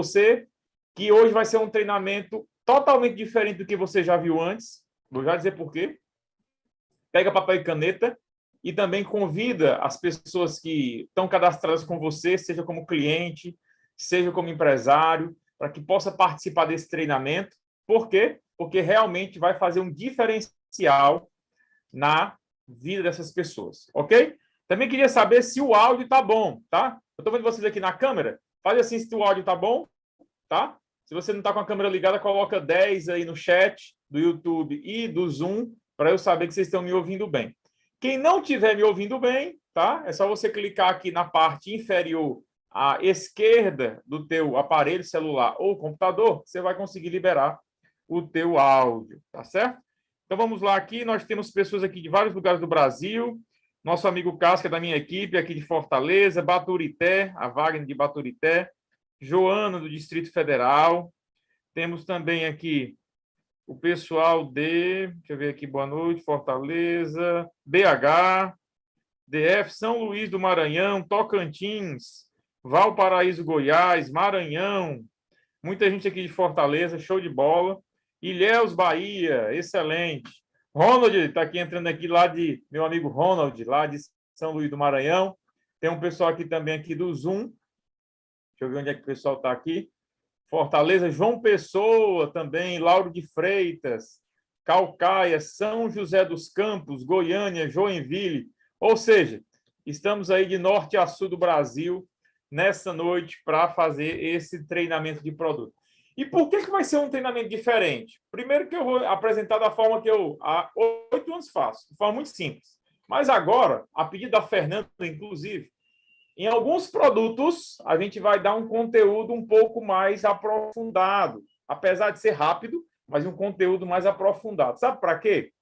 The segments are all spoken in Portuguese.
você que hoje vai ser um treinamento totalmente diferente do que você já viu antes. Vou já dizer por quê. Pega papel e caneta e também convida as pessoas que estão cadastradas com você, seja como cliente, seja como empresário, para que possa participar desse treinamento. Por quê? Porque realmente vai fazer um diferencial na vida dessas pessoas, ok? Também queria saber se o áudio está bom, tá? Eu estou vendo vocês aqui na câmera. Fale assim se o áudio está bom, tá? Se você não está com a câmera ligada, coloca 10 aí no chat do YouTube e do Zoom, para eu saber que vocês estão me ouvindo bem. Quem não estiver me ouvindo bem, tá? É só você clicar aqui na parte inferior à esquerda do teu aparelho celular ou computador, você vai conseguir liberar o teu áudio, tá certo? Então vamos lá aqui, nós temos pessoas aqui de vários lugares do Brasil. Nosso amigo Casca da minha equipe aqui de Fortaleza, Baturité, a Wagner de Baturité, Joana do Distrito Federal. Temos também aqui o pessoal deixa eu ver aqui, boa noite, Fortaleza, BH, DF, São Luís do Maranhão, Tocantins, Valparaíso, Goiás, Maranhão, muita gente aqui de Fortaleza, show de bola. Ilhéus, Bahia, excelente. Ronald está aqui entrando aqui lá de meu amigo Ronald, lá de São Luís do Maranhão. Tem um pessoal aqui também aqui do Zoom. Deixa eu ver onde é que o pessoal está aqui. Fortaleza, João Pessoa também, Lauro de Freitas, Calcaia, São José dos Campos, Goiânia, Joinville. Ou seja, estamos aí de norte a sul do Brasil nessa noite para fazer esse treinamento de produto. E por que vai ser um treinamento diferente? Primeiro que eu vou apresentar da forma que eu há 8 anos faço, de forma muito simples. Mas agora, a pedido da Fernanda, inclusive, em alguns produtos, a gente vai dar um conteúdo um pouco mais aprofundado, apesar de ser rápido, mas um conteúdo mais aprofundado. Sabe para quê?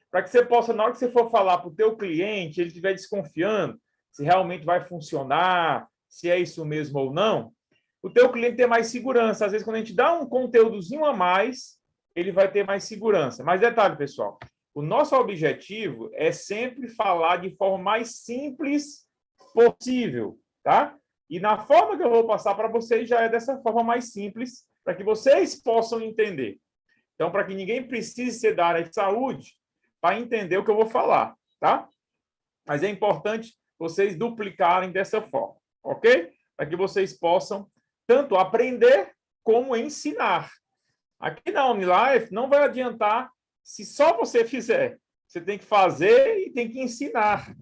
Para que você possa, na hora que você for falar para o teu cliente, ele estiver desconfiando se realmente vai funcionar, se é isso mesmo ou não, o teu cliente tem mais segurança. Às vezes, quando a gente dá um conteúdozinho a mais, ele vai ter mais segurança. Mas detalhe, pessoal, o nosso objetivo é sempre falar de forma mais simples possível, tá? E na forma que eu vou passar para vocês já é dessa forma mais simples, para que vocês possam entender. Então, para que ninguém precise ser da área de saúde para entender o que eu vou falar, tá? Mas é importante vocês duplicarem dessa forma, ok? Para que vocês possam tanto aprender como ensinar. Aqui na OmniLife não vai adiantar se só você fizer. Você tem que fazer e tem que ensinar,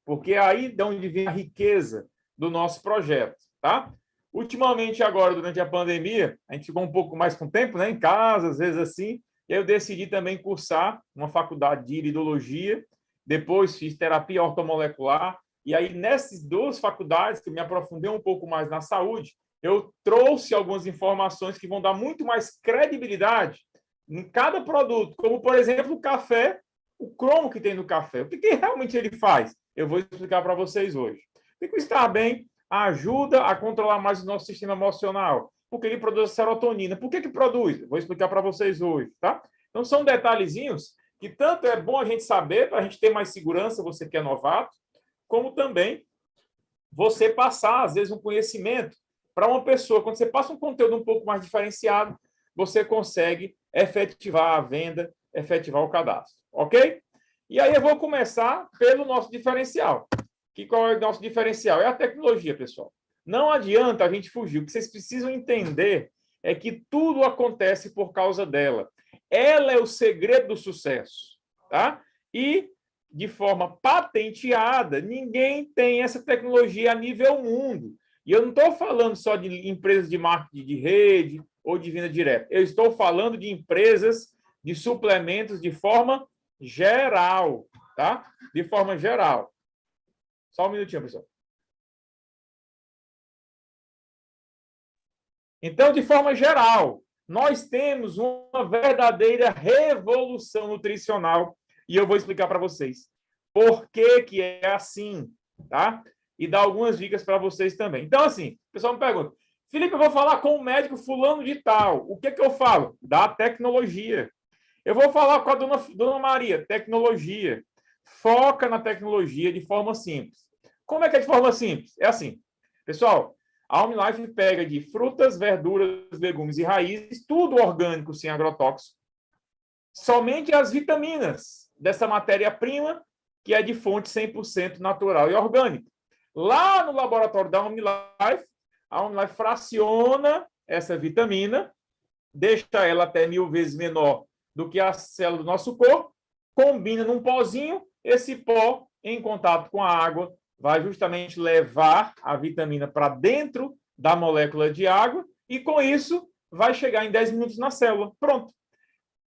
porque é aí de onde vem a riqueza do nosso projeto, tá? Ultimamente, agora, durante a pandemia, a gente ficou um pouco mais com tempo, né, em casa, às vezes assim, e aí eu decidi também cursar uma faculdade de iridologia, depois fiz terapia ortomolecular, e aí nessas 2 faculdades, que me aprofundei um pouco mais na saúde, eu trouxe algumas informações que vão dar muito mais credibilidade em cada produto, como, por exemplo, o café, o cromo que tem no café. O que realmente ele faz? Eu vou explicar para vocês hoje. O estar bem ajuda a controlar mais o nosso sistema emocional, porque ele produz serotonina. Por que produz? Vou explicar para vocês hoje, tá? Então, são detalhezinhos que tanto é bom a gente saber, para a gente ter mais segurança, você que é novato, como também você passar, às vezes, um conhecimento para uma pessoa. Quando você passa um conteúdo um pouco mais diferenciado, você consegue efetivar a venda, efetivar o cadastro, ok? E aí eu vou começar pelo nosso diferencial. Qual é o nosso diferencial? É a tecnologia, pessoal. Não adianta a gente fugir. O que vocês precisam entender é que tudo acontece por causa dela. Ela é o segredo do sucesso, tá? E, de forma patenteada, ninguém tem essa tecnologia a nível mundo. E eu não estou falando só de empresas de marketing de rede ou de venda direta. Eu estou falando de empresas de suplementos de forma geral, tá? De forma geral. Só um minutinho, pessoal. Então, de forma geral, nós temos uma verdadeira revolução nutricional e eu vou explicar para vocês por que é assim, tá? E dar algumas dicas para vocês também. Então, assim, o pessoal me pergunta, Felipe, eu vou falar com o médico fulano de tal. O que eu falo? Da tecnologia. Eu vou falar com a dona Maria, tecnologia. Foca na tecnologia de forma simples. Como é que é de forma simples? É assim, pessoal, A OmniLife pega de frutas, verduras, legumes e raízes, tudo orgânico, sem agrotóxico, somente as vitaminas dessa matéria-prima, que é de fonte 100% natural e orgânica. Lá no laboratório da OmniLife, a OmniLife fraciona essa vitamina, deixa ela até 1000 vezes menor do que a célula do nosso corpo, combina num pozinho, esse pó, em contato com a água, vai justamente levar a vitamina para dentro da molécula de água e, com isso, vai chegar em 10 minutos na célula. Pronto.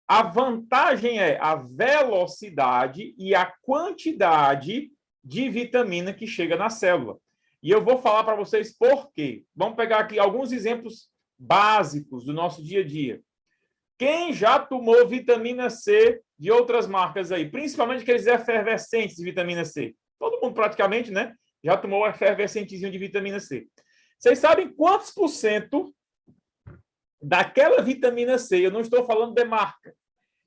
A vantagem é a velocidade e a quantidade de vitamina que chega na célula. E eu vou falar para vocês por quê. Vamos pegar aqui alguns exemplos básicos do nosso dia a dia. Quem já tomou vitamina C de outras marcas aí, principalmente aqueles efervescentes de vitamina C? Todo mundo praticamente, né? Já tomou o efervescentezinho de vitamina C. Vocês sabem quantos por cento daquela vitamina C, eu não estou falando de marca,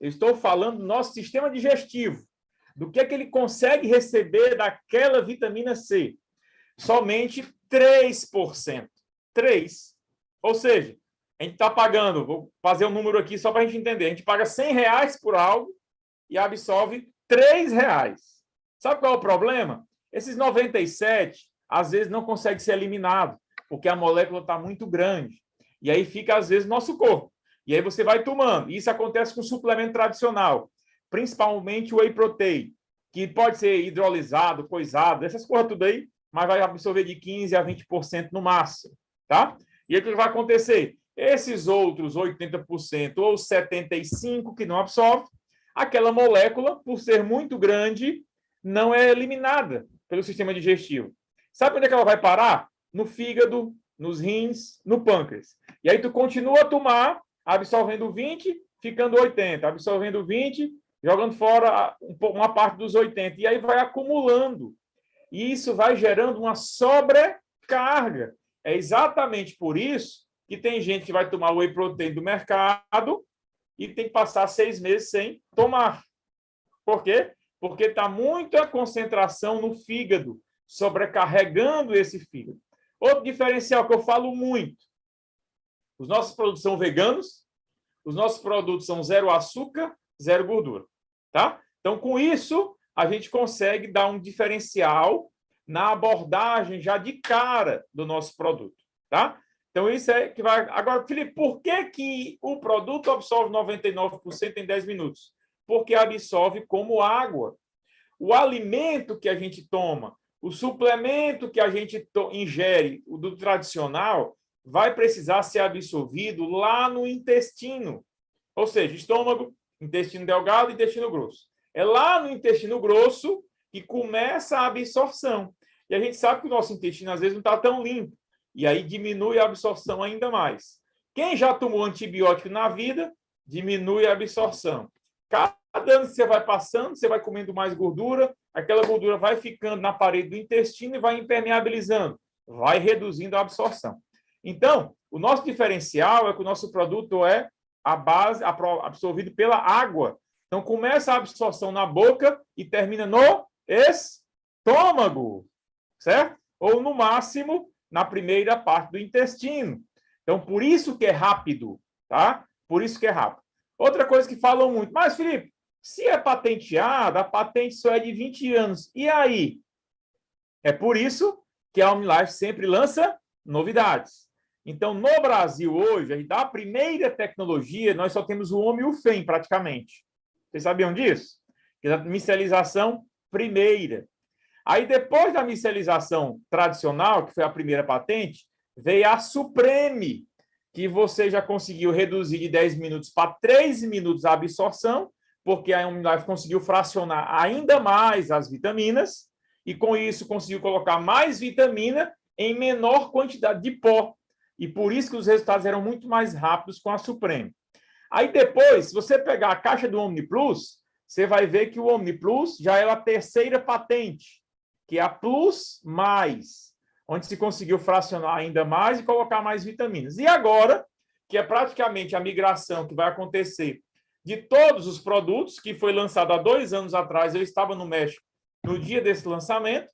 eu estou falando do nosso sistema digestivo, do que é que ele consegue receber daquela vitamina C? Somente 3%. 3%. Ou seja, a gente está pagando, vou fazer um número aqui só para a gente entender, a gente paga R$100 por algo e absorve R$3. Sabe qual é o problema? Esses 97, às vezes, não consegue ser eliminado, porque a molécula está muito grande. E aí fica, às vezes, no nosso corpo. E aí você vai tomando. Isso acontece com suplemento tradicional, principalmente o whey protein, que pode ser hidrolisado, coisado, essas coisas tudo aí, mas vai absorver de 15% a 20% no máximo, tá? E aí o que vai acontecer? Esses outros 80% ou 75% que não absorve, aquela molécula, por ser muito grande, não é eliminada pelo sistema digestivo. Sabe onde é que ela vai parar? No fígado, nos rins, no pâncreas. E aí tu continua a tomar, absorvendo 20, ficando 80, absorvendo 20, jogando fora uma parte dos 80. E aí vai acumulando. E isso vai gerando uma sobrecarga. É exatamente por isso que tem gente que vai tomar o whey protein do mercado e tem que passar 6 meses sem tomar. Por quê? Porque está muita concentração no fígado, sobrecarregando esse fígado. Outro diferencial que eu falo muito, os nossos produtos são veganos, os nossos produtos são zero açúcar, zero gordura. Tá? Então, com isso, a gente consegue dar um diferencial na abordagem já de cara do nosso produto. Tá? Então, isso é que vai... Agora, Felipe, por que o produto absorve 99% em 10 minutos? Porque absorve como água. O alimento que a gente toma, o suplemento que a gente ingere, o do tradicional, vai precisar ser absorvido lá no intestino. Ou seja, estômago, intestino delgado e intestino grosso. É lá no intestino grosso que começa a absorção. E a gente sabe que o nosso intestino, às vezes, não está tão limpo. E aí diminui a absorção ainda mais. Quem já tomou antibiótico na vida, diminui a absorção. Cada ano que você vai passando, você vai comendo mais gordura, aquela gordura vai ficando na parede do intestino e vai impermeabilizando, vai reduzindo a absorção. Então, o nosso diferencial é que o nosso produto é a base absorvido pela água. Então, começa a absorção na boca e termina no estômago, certo? Ou, no máximo, na primeira parte do intestino. Então, por isso que é rápido, tá? Por isso que é rápido. Outra coisa que falam muito, mas, Felipe, se é patenteada, a patente só é de 20 anos. E aí? É por isso que a OmniLife sempre lança novidades. Então, no Brasil, hoje, da primeira tecnologia, nós só temos o Omnifem, praticamente. Vocês sabiam disso? Que é a micelização primeira. Aí, depois da micelização tradicional, que foi a primeira patente, veio a Supreme, que você já conseguiu reduzir de 10 minutos para 3 minutos a absorção, porque a OmniLife conseguiu fracionar ainda mais as vitaminas, e com isso conseguiu colocar mais vitamina em menor quantidade de pó. E por isso que os resultados eram muito mais rápidos com a Supreme. Aí depois, se você pegar a caixa do OmniPlus, você vai ver que o OmniPlus já é a terceira patente, que é a Plus Mais, onde se conseguiu fracionar ainda mais e colocar mais vitaminas. E agora, que é praticamente a migração que vai acontecer de todos os produtos, que foi lançado há 2 anos atrás, eu estava no México no dia desse lançamento,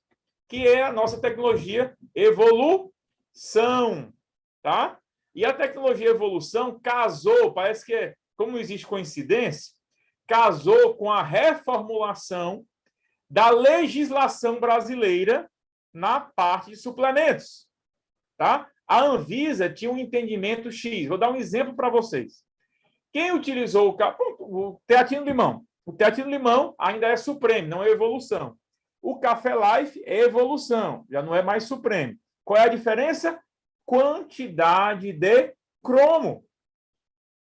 que é a nossa tecnologia Evolu São, tá? E a tecnologia evolução casou, parece que, como não existe coincidência, casou com a reformulação da legislação brasileira na parte de suplementos, tá? A Anvisa tinha um entendimento X. Vou dar um exemplo para vocês. Quem utilizou o teatino-limão? O teatino-limão ainda é Supreme, não é evolução. O Café Life é evolução, já não é mais Supreme. Qual é a diferença? Quantidade de cromo,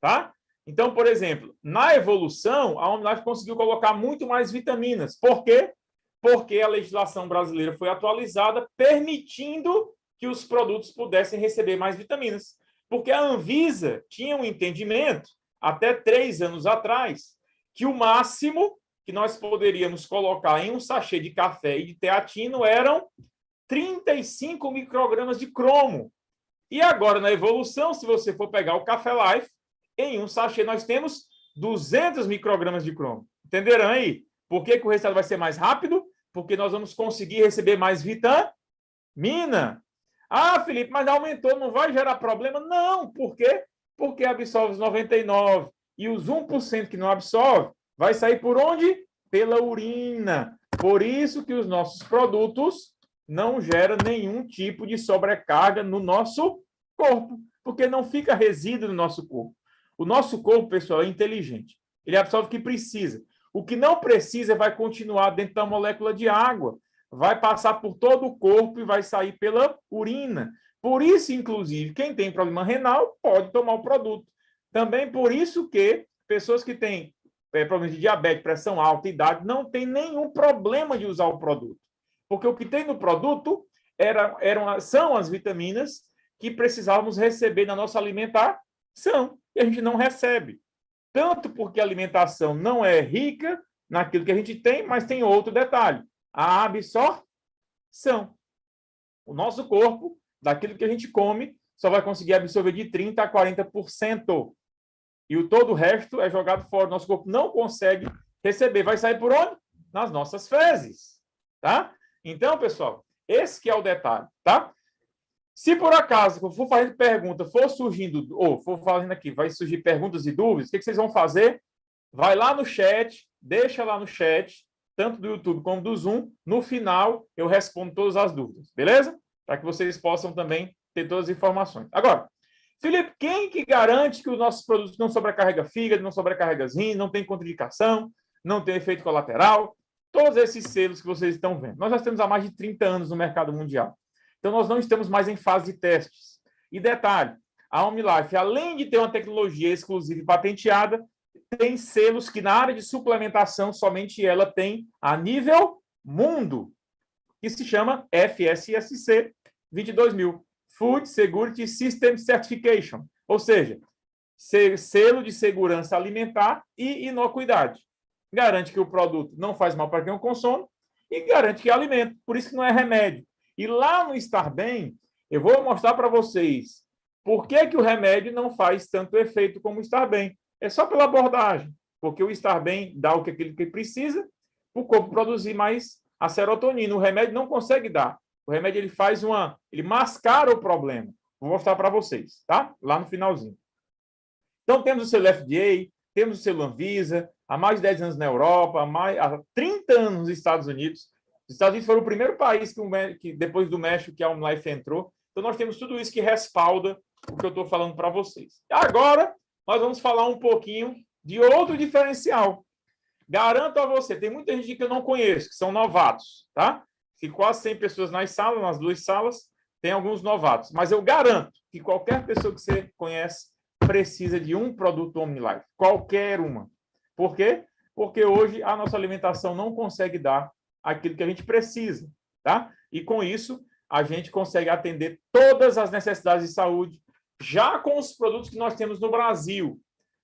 tá? Então, por exemplo, na evolução, a OmniLife conseguiu colocar muito mais vitaminas. Por quê? Porque a legislação brasileira foi atualizada, permitindo que os produtos pudessem receber mais vitaminas. Porque a Anvisa tinha um entendimento, até 3 anos atrás, que o máximo que nós poderíamos colocar em um sachê de café e de teatino eram 35 microgramas de cromo. E agora, na evolução, se você for pegar o Café Life, em um sachê nós temos 200 microgramas de cromo. Entenderam aí? Por que o resultado vai ser mais rápido? Porque nós vamos conseguir receber mais vitamina. Ah, Felipe, mas aumentou, não vai gerar problema? Não, por quê? Porque absorve os 99% e os 1% que não absorve vai sair por onde? Pela urina. Por isso que os nossos produtos não geram nenhum tipo de sobrecarga no nosso corpo, porque não fica resíduo no nosso corpo. O nosso corpo, pessoal, é inteligente. Ele absorve o que precisa. O que não precisa vai continuar dentro da molécula de água. Vai passar por todo o corpo e vai sair pela urina. Por isso, inclusive, quem tem problema renal pode tomar o produto. Também por isso que pessoas que têm problemas de diabetes, pressão alta, idade, não tem nenhum problema de usar o produto. Porque o que tem no produto são as vitaminas que precisávamos receber na nossa alimentação. E a gente não recebe. Tanto porque a alimentação não é rica naquilo que a gente tem, mas tem outro detalhe. A absorção. O nosso corpo, daquilo que a gente come, só vai conseguir absorver de 30% a 40%. E todo o resto é jogado fora. Nosso corpo não consegue receber. Vai sair por onde? Nas nossas fezes. Tá? Então, pessoal, esse que é o detalhe. Tá? Se por acaso eu for fazendo pergunta, for surgindo, ou for fazendo aqui, vai surgir perguntas e dúvidas, o que vocês vão fazer? Vai lá no chat, deixa lá no chat, tanto do YouTube como do Zoom. No final, eu respondo todas as dúvidas, beleza? Para que vocês possam também ter todas as informações. Agora, Felipe, quem que garante que os nossos produtos não sobrecarregam fígado, não sobrecarregam rins, não tem contraindicação, não tem efeito colateral? Todos esses selos que vocês estão vendo. Nós já temos há mais de 30 anos no mercado mundial. Então, nós não estamos mais em fase de testes. E detalhe, a OmniLife, além de ter uma tecnologia exclusiva e patenteada, tem selos que na área de suplementação somente ela tem a nível mundo, que se chama FSSC 22000, Food Security System Certification, ou seja, selo de segurança alimentar e inocuidade. Garante que o produto não faz mal para quem o consome e garante que é alimento, por isso que não é remédio. E lá no Estar Bem, eu vou mostrar para vocês por que o remédio não faz tanto efeito como o Estar Bem. É só pela abordagem, porque o Estar Bem dá o que aquilo que precisa para o corpo produzir mais a serotonina. O remédio não consegue dar. O remédio ele mascara o problema. Vou mostrar para vocês, tá? Lá no finalzinho. Então, temos o selo FDA, temos o selo Anvisa, há mais de 10 anos na Europa, há 30 anos nos Estados Unidos. Os Estados Unidos foram o primeiro país que depois do México, que a OmniLife entrou. Então, nós temos tudo isso que respalda o que eu estou falando para vocês. Agora, nós vamos falar um pouquinho de outro diferencial. Garanto a você, tem muita gente que eu não conheço, que são novatos, tá? Que quase 100 pessoas nas salas, nas 2 salas, tem alguns novatos. Mas eu garanto que qualquer pessoa que você conhece precisa de um produto OmniLife. Qualquer uma. Por quê? Porque hoje a nossa alimentação não consegue dar aquilo que a gente precisa, tá? E com isso, a gente consegue atender todas as necessidades de saúde, já com os produtos que nós temos no Brasil.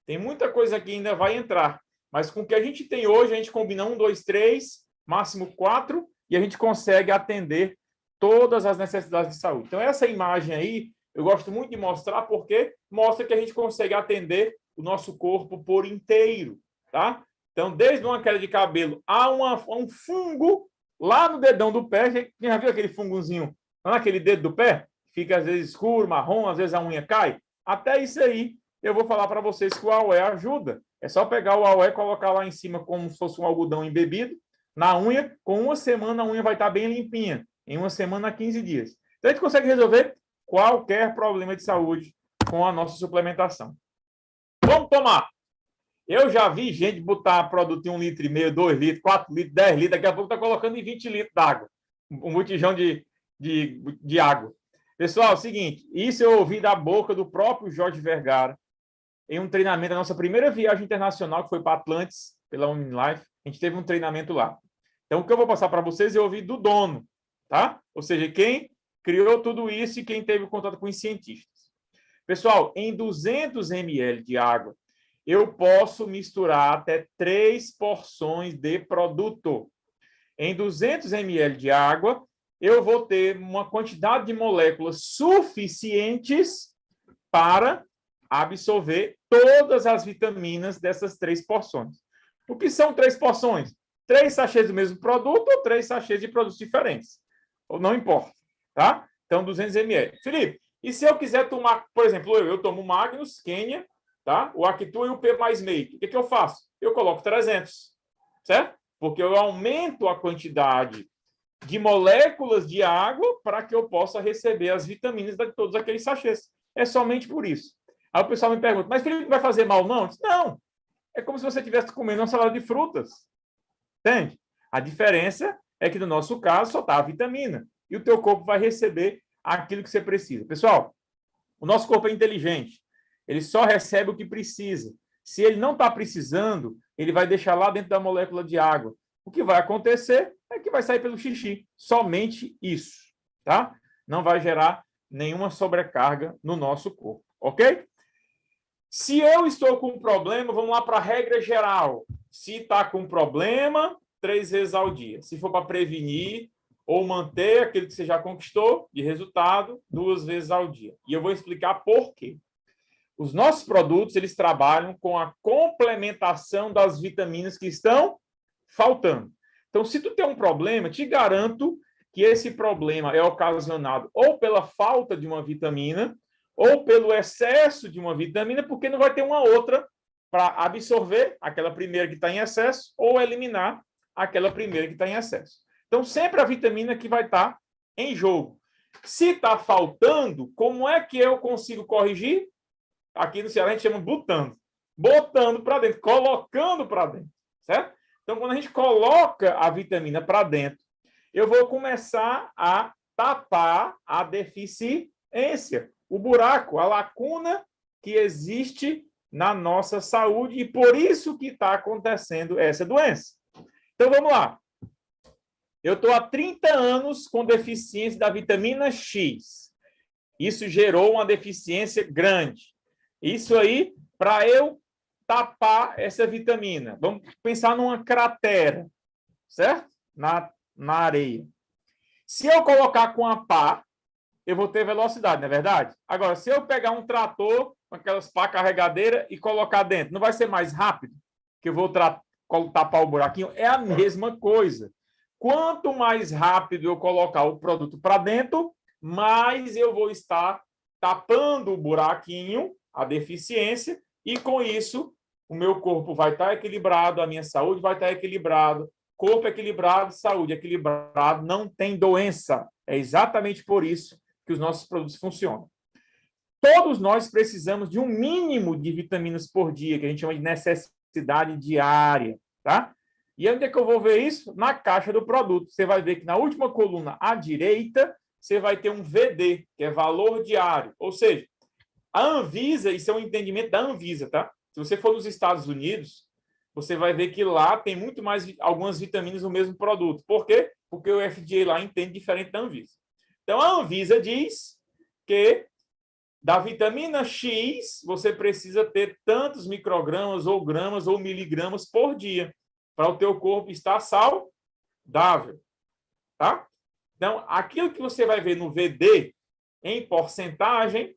Tem muita coisa que ainda vai entrar, mas com o que a gente tem hoje, a gente combina 1, 2, 3, máximo 4, e a gente consegue atender todas as necessidades de saúde. Então, essa imagem aí, eu gosto muito de mostrar, porque mostra que a gente consegue atender o nosso corpo por inteiro, tá? Então, desde uma queda de cabelo a um fungo lá no dedão do pé. Quem já viu aquele fungozinho naquele dedo do pé? fica às vezes escuro, marrom, às vezes a unha cai. Até isso aí, eu vou falar para vocês que o AOE ajuda. É só pegar o AOE e colocar lá em cima como se fosse um algodão embebido na unha. Com uma semana a unha vai estar bem limpinha. Em uma semana a 15 dias. Então a gente consegue resolver qualquer problema de saúde com a nossa suplementação. Vamos tomar! Eu já vi gente botar produto em 1,5 litro, 2 litros, 4 litros, 10 litros, daqui a pouco está colocando em 20 litros d'água. Um botijão de água. Pessoal, é o seguinte, isso eu ouvi da boca do próprio Jorge Vergara em um treinamento da nossa primeira viagem internacional, que foi para Atlantis, pela OmniLife. A gente teve um treinamento lá. Então, o que eu vou passar para vocês, eu ouvi do dono, tá? Ou seja, quem criou tudo isso e quem teve contato com os cientistas. Pessoal, em 200 ml de água, eu posso misturar até 3 porções de produto. Em 200 ml de água, eu vou ter uma quantidade de moléculas suficientes para absorver todas as vitaminas dessas 3 porções. O que são 3 porções? 3 sachês do mesmo produto ou 3 sachês de produtos diferentes? Não importa, tá? Então, 200 ml. Felipe, e se eu quiser tomar, por exemplo, eu tomo Magnus, Quênia, tá? O Actua e o P mais Make. O que eu faço? Eu coloco 300, certo? Porque eu aumento a quantidade de moléculas de água para que eu possa receber as vitaminas de todos aqueles sachês. É somente por isso. Aí o pessoal me pergunta, mas Felipe, não vai fazer mal, não? Não. É como se você estivesse comendo uma salada de frutas. Entende? A diferença é que, no nosso caso, só está a vitamina. E o teu corpo vai receber aquilo que você precisa. Pessoal, o nosso corpo é inteligente. Ele só recebe o que precisa. Se ele não está precisando, ele vai deixar lá dentro da molécula de água. O que vai acontecer é que vai sair pelo xixi. Somente isso, tá? Não vai gerar nenhuma sobrecarga no nosso corpo, ok? Se eu estou com um problema, vamos lá para a regra geral. Se está com um problema, 3 vezes ao dia. Se for para prevenir ou manter aquilo que você já conquistou de resultado, 2 vezes ao dia. E eu vou explicar por quê. Os nossos produtos, eles trabalham com a complementação das vitaminas que estão faltando. Então, se tu tem um problema, te garanto que esse problema é ocasionado ou pela falta de uma vitamina ou pelo excesso de uma vitamina, porque não vai ter uma outra para absorver aquela primeira que está em excesso ou eliminar aquela primeira que está em excesso. Então, sempre a vitamina que vai estar em jogo. Se está faltando, como é que eu consigo corrigir? Aqui no Ceará a gente chama botando para dentro, colocando para dentro, certo? Então, quando a gente coloca a vitamina para dentro, eu vou começar a tapar a deficiência, o buraco, a lacuna que existe na nossa saúde e por isso que está acontecendo essa doença. Então, vamos lá. Eu estou há 30 anos com deficiência da vitamina X. Isso gerou uma deficiência grande. Isso aí, para eu tapar essa vitamina. Vamos pensar numa cratera, certo? Na areia. Se eu colocar com a pá, eu vou ter velocidade, não é verdade? Agora, se eu pegar um trator com aquelas pá carregadeiras e colocar dentro, não vai ser mais rápido que eu vou tapar o buraquinho? É a mesma coisa. Quanto mais rápido eu colocar o produto para dentro, mais eu vou estar tapando o buraquinho, a deficiência, e com isso o meu corpo vai estar equilibrado, a minha saúde vai estar equilibrada. Corpo equilibrado, saúde equilibrado, não tem doença. É exatamente por isso que os nossos produtos funcionam. Todos nós precisamos de um mínimo de vitaminas por dia, que a gente chama de necessidade diária, tá? E onde é que eu vou ver isso? Na caixa do produto. Você vai ver que na última coluna à direita, você vai ter um VD, que é valor diário. Ou seja, a Anvisa, isso é um entendimento da Anvisa, tá? Se você for nos Estados Unidos, você vai ver que lá tem muito mais algumas vitaminas no mesmo produto. Por quê? Porque o FDA lá entende diferente da Anvisa. Então, a Anvisa diz que da vitamina X, você precisa ter tantos microgramas ou gramas ou miligramas por dia para o teu corpo estar saudável, tá? Então, aquilo que você vai ver no VD em porcentagem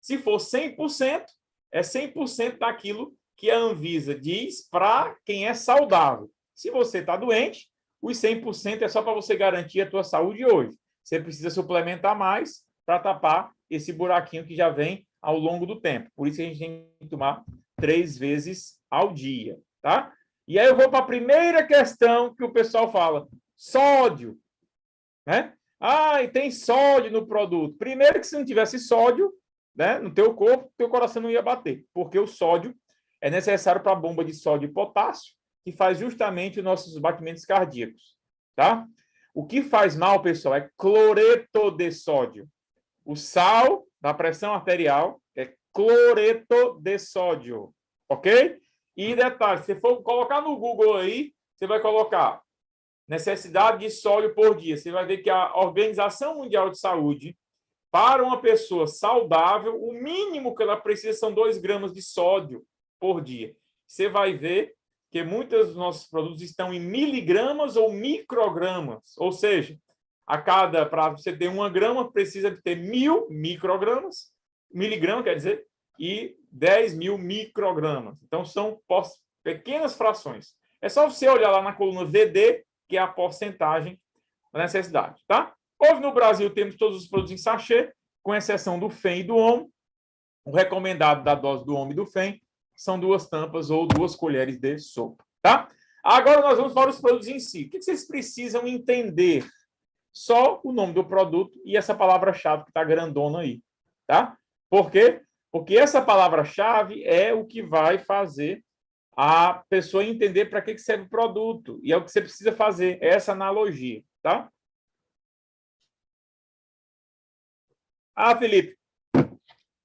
se for 100%, é 100% daquilo que a Anvisa diz para quem é saudável. Se você está doente, os 100% é só para você garantir a tua saúde hoje. você precisa suplementar mais para tapar esse buraquinho que já vem ao longo do tempo. Por isso que a gente tem que tomar 3 vezes ao dia, tá? E aí eu vou para a primeira questão que o pessoal fala, sódio, né? Ah, e tem sódio no produto. Primeiro que se não tivesse sódio, né, no teu corpo, teu coração não ia bater, porque o sódio é necessário para a bomba de sódio e potássio, que faz justamente os nossos batimentos cardíacos, tá? O que faz mal, pessoal, é cloreto de sódio. O sal da pressão arterial é cloreto de sódio, ok? E detalhe, se for colocar no Google aí, você vai colocar necessidade de sódio por dia. Você vai ver que a Organização Mundial de Saúde, para uma pessoa saudável, o mínimo que ela precisa são 2 gramas de sódio por dia. Você vai ver que muitos dos nossos produtos estão em miligramas ou microgramas, ou seja, para você ter 1 grama, precisa de ter 1.000 microgramas, miligrama quer dizer, e 10.000 microgramas. Então, são pequenas frações. É só você olhar lá na coluna VD, que é a porcentagem da necessidade, tá? Hoje no Brasil temos todos os produtos em sachê, com exceção do FEM e do OMO. O recomendado da dose do OMO e do FEM são 2 tampas ou 2 colheres de sopa, tá? Agora nós vamos para os produtos em si. O que vocês precisam entender? Só o nome do produto e essa palavra-chave que está grandona aí, tá? Por quê? Porque essa palavra-chave é o que vai fazer a pessoa entender para que serve o produto. E é o que você precisa fazer, essa analogia, tá? Ah, Felipe,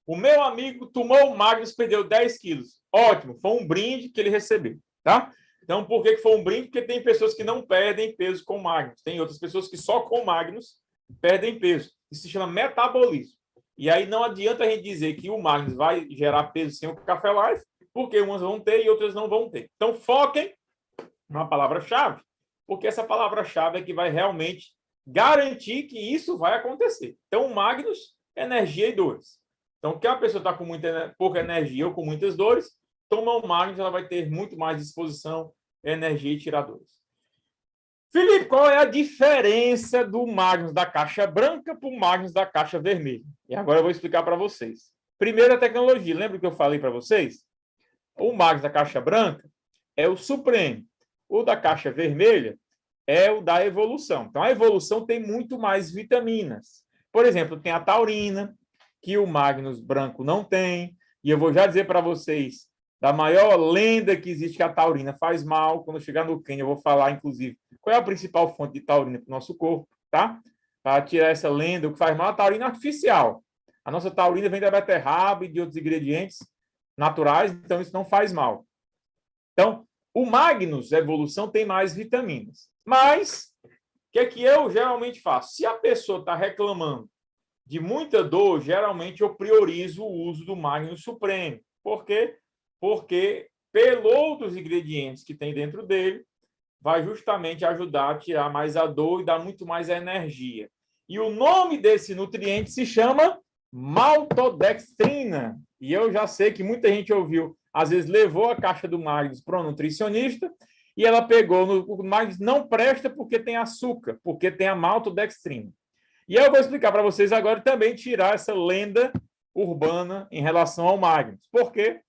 o meu amigo tomou o Magnus, perdeu 10 quilos. Ótimo, foi um brinde que ele recebeu, tá? Então, por que foi um brinde? Porque tem pessoas que não perdem peso com Magnus. Tem outras pessoas que só com Magnus perdem peso. Isso se chama metabolismo. E aí não adianta a gente dizer que o Magnus vai gerar peso sem o Café Life, porque umas vão ter e outras não vão ter. Então, foquem na palavra-chave, porque essa palavra-chave é que vai realmente garantir que isso vai acontecer. Então, o Magnus, energia e dores. Então, que a pessoa está com pouca energia ou com muitas dores, toma o Magnus, ela vai ter muito mais disposição, energia e tirar dores. Felipe, qual é a diferença do Magnus da caixa branca para o Magnus da caixa vermelha? E agora eu vou explicar para vocês. Primeiro, a tecnologia. Lembra que eu falei para vocês? O Magnus da caixa branca é o Supreme. O da caixa vermelha é o da evolução. Então, a evolução tem muito mais vitaminas. Por exemplo, tem a taurina, que o Magnus branco não tem. E eu vou já dizer para vocês da maior lenda que existe, que a taurina faz mal. Quando eu chegar no Quênia, eu vou falar, inclusive, qual é a principal fonte de taurina para o nosso corpo, tá? Para tirar essa lenda, o que faz mal é a taurina artificial. A nossa taurina vem da beterraba e de outros ingredientes naturais, então isso não faz mal. Então, o Magnus Evolução tem mais vitaminas. Mas, o que é que eu geralmente faço? Se a pessoa está reclamando de muita dor, geralmente eu priorizo o uso do Magnus Supreme. Por quê? Porque, pelos outros ingredientes que tem dentro dele, vai justamente ajudar a tirar mais a dor e dar muito mais energia. E o nome desse nutriente se chama maltodextrina. E eu já sei que muita gente ouviu, às vezes levou a caixa do Magnus para um nutricionista e ela pegou o Magnus não presta porque tem açúcar, porque tem a maltodextrina. E eu vou explicar para vocês agora também tirar essa lenda urbana em relação ao Magnus. Por quê?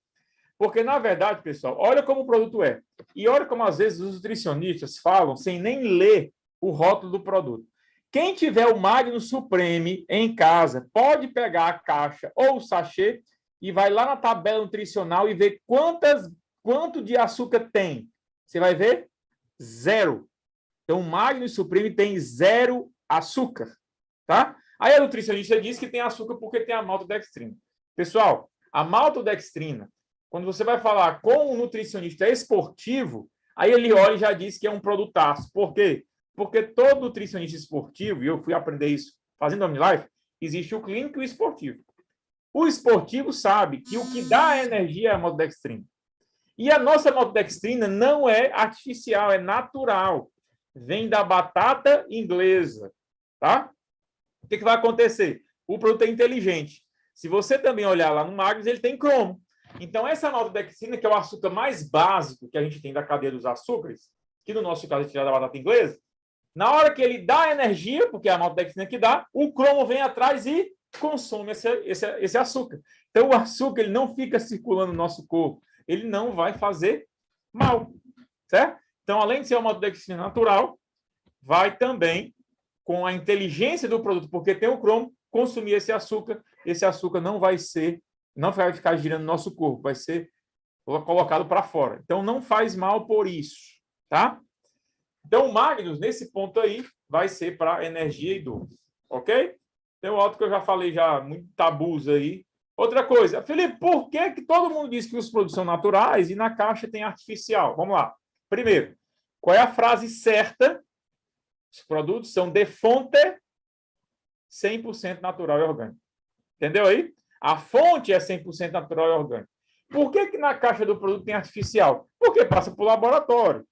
Porque, na verdade, pessoal, olha como o produto é. E olha como, às vezes, os nutricionistas falam sem nem ler o rótulo do produto. Quem tiver o Magnus Supreme em casa, pode pegar a caixa ou o sachê e vai lá na tabela nutricional e ver quanto de açúcar tem. Você vai ver 0. Então, o Magnus Supreme tem 0 açúcar, tá? Aí a nutricionista diz que tem açúcar porque tem a maltodextrina. Pessoal, a maltodextrina, quando você vai falar com um nutricionista esportivo, aí ele olha e já diz que é um produtaço. Por quê? Porque todo nutricionista esportivo, e eu fui aprender isso fazendo OmniLife, existe o clínico e o esportivo. O esportivo sabe que o que dá energia é a maltodextrina. E a nossa maltodextrina não é artificial, é natural. Vem da batata inglesa, tá? O que vai acontecer? O produto é inteligente. Se você também olhar lá no Magnus, ele tem cromo. Então, essa maltodextrina, que é o açúcar mais básico que a gente tem da cadeia dos açúcares, que no nosso caso é tirada da batata inglesa, Na hora que ele dá energia, porque é a maltodextrina que dá, o cromo vem atrás e consome esse açúcar. Então, o açúcar ele não fica circulando no nosso corpo. Ele não vai fazer mal, certo? Então, além de ser uma maltodextrina natural, vai também, com a inteligência do produto, porque tem o cromo, consumir esse açúcar não vai ficar girando no nosso corpo, vai ser colocado para fora. Então, não faz mal por isso, tá? Então, o Magnus, nesse ponto aí, vai ser para energia e dor, ok? Tem outro que eu já falei, muito tabus aí. Outra coisa, Felipe, por que todo mundo diz que os produtos são naturais e na caixa tem artificial? Vamos lá. Primeiro, qual é a frase certa? Os produtos são de fonte 100% natural e orgânico. Entendeu aí? A fonte é 100% natural e orgânica. Por que na caixa do produto tem artificial? Porque passa por laboratório.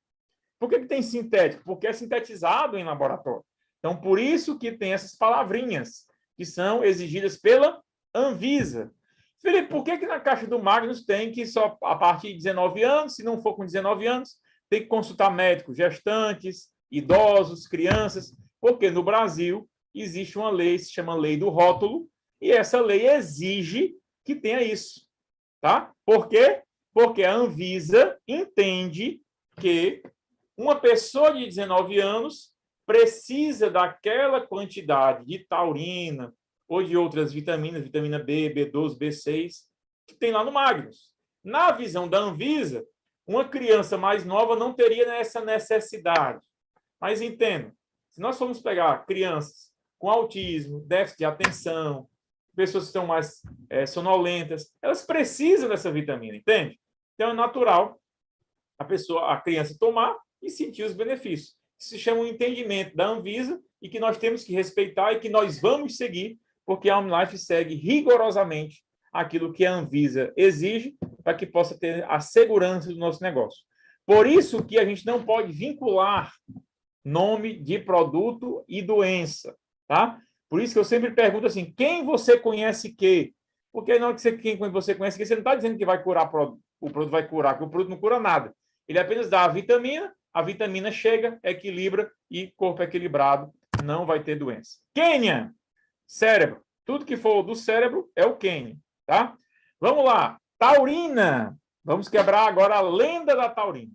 Por que tem sintético? Porque é sintetizado em laboratório. Então, por isso que tem essas palavrinhas que são exigidas pela Anvisa. Felipe, por que na caixa do Magnus tem que só a partir de 19 anos, se não for com 19 anos, tem que consultar médicos, gestantes, idosos, crianças? Porque no Brasil existe uma lei, se chama Lei do Rótulo, e essa lei exige que tenha isso. Tá? Por quê? Porque a Anvisa entende que uma pessoa de 19 anos precisa daquela quantidade de taurina ou de outras vitaminas, vitamina B, B12, B6, que tem lá no Magnus. Na visão da Anvisa, uma criança mais nova não teria essa necessidade. Mas entendo, se nós formos pegar crianças com autismo, déficit de atenção, pessoas que estão mais sonolentas, elas precisam dessa vitamina, entende? Então, é natural a criança tomar e sentir os benefícios. Isso se chama um entendimento da Anvisa e que nós temos que respeitar e que nós vamos seguir, porque a OmniLife segue rigorosamente aquilo que a Anvisa exige para que possa ter a segurança do nosso negócio. Por isso que a gente não pode vincular nome de produto e doença, tá? Por isso que eu sempre pergunto assim, quem você conhece que? Porque não é que quem você conhece que, você não está dizendo que vai curar o produto vai curar, que o produto não cura nada. Ele apenas dá a vitamina chega, equilibra e corpo equilibrado não vai ter doença. Quênia, cérebro. Tudo que for do cérebro é o quênia, tá? Vamos lá. Taurina. Vamos quebrar agora a lenda da taurina.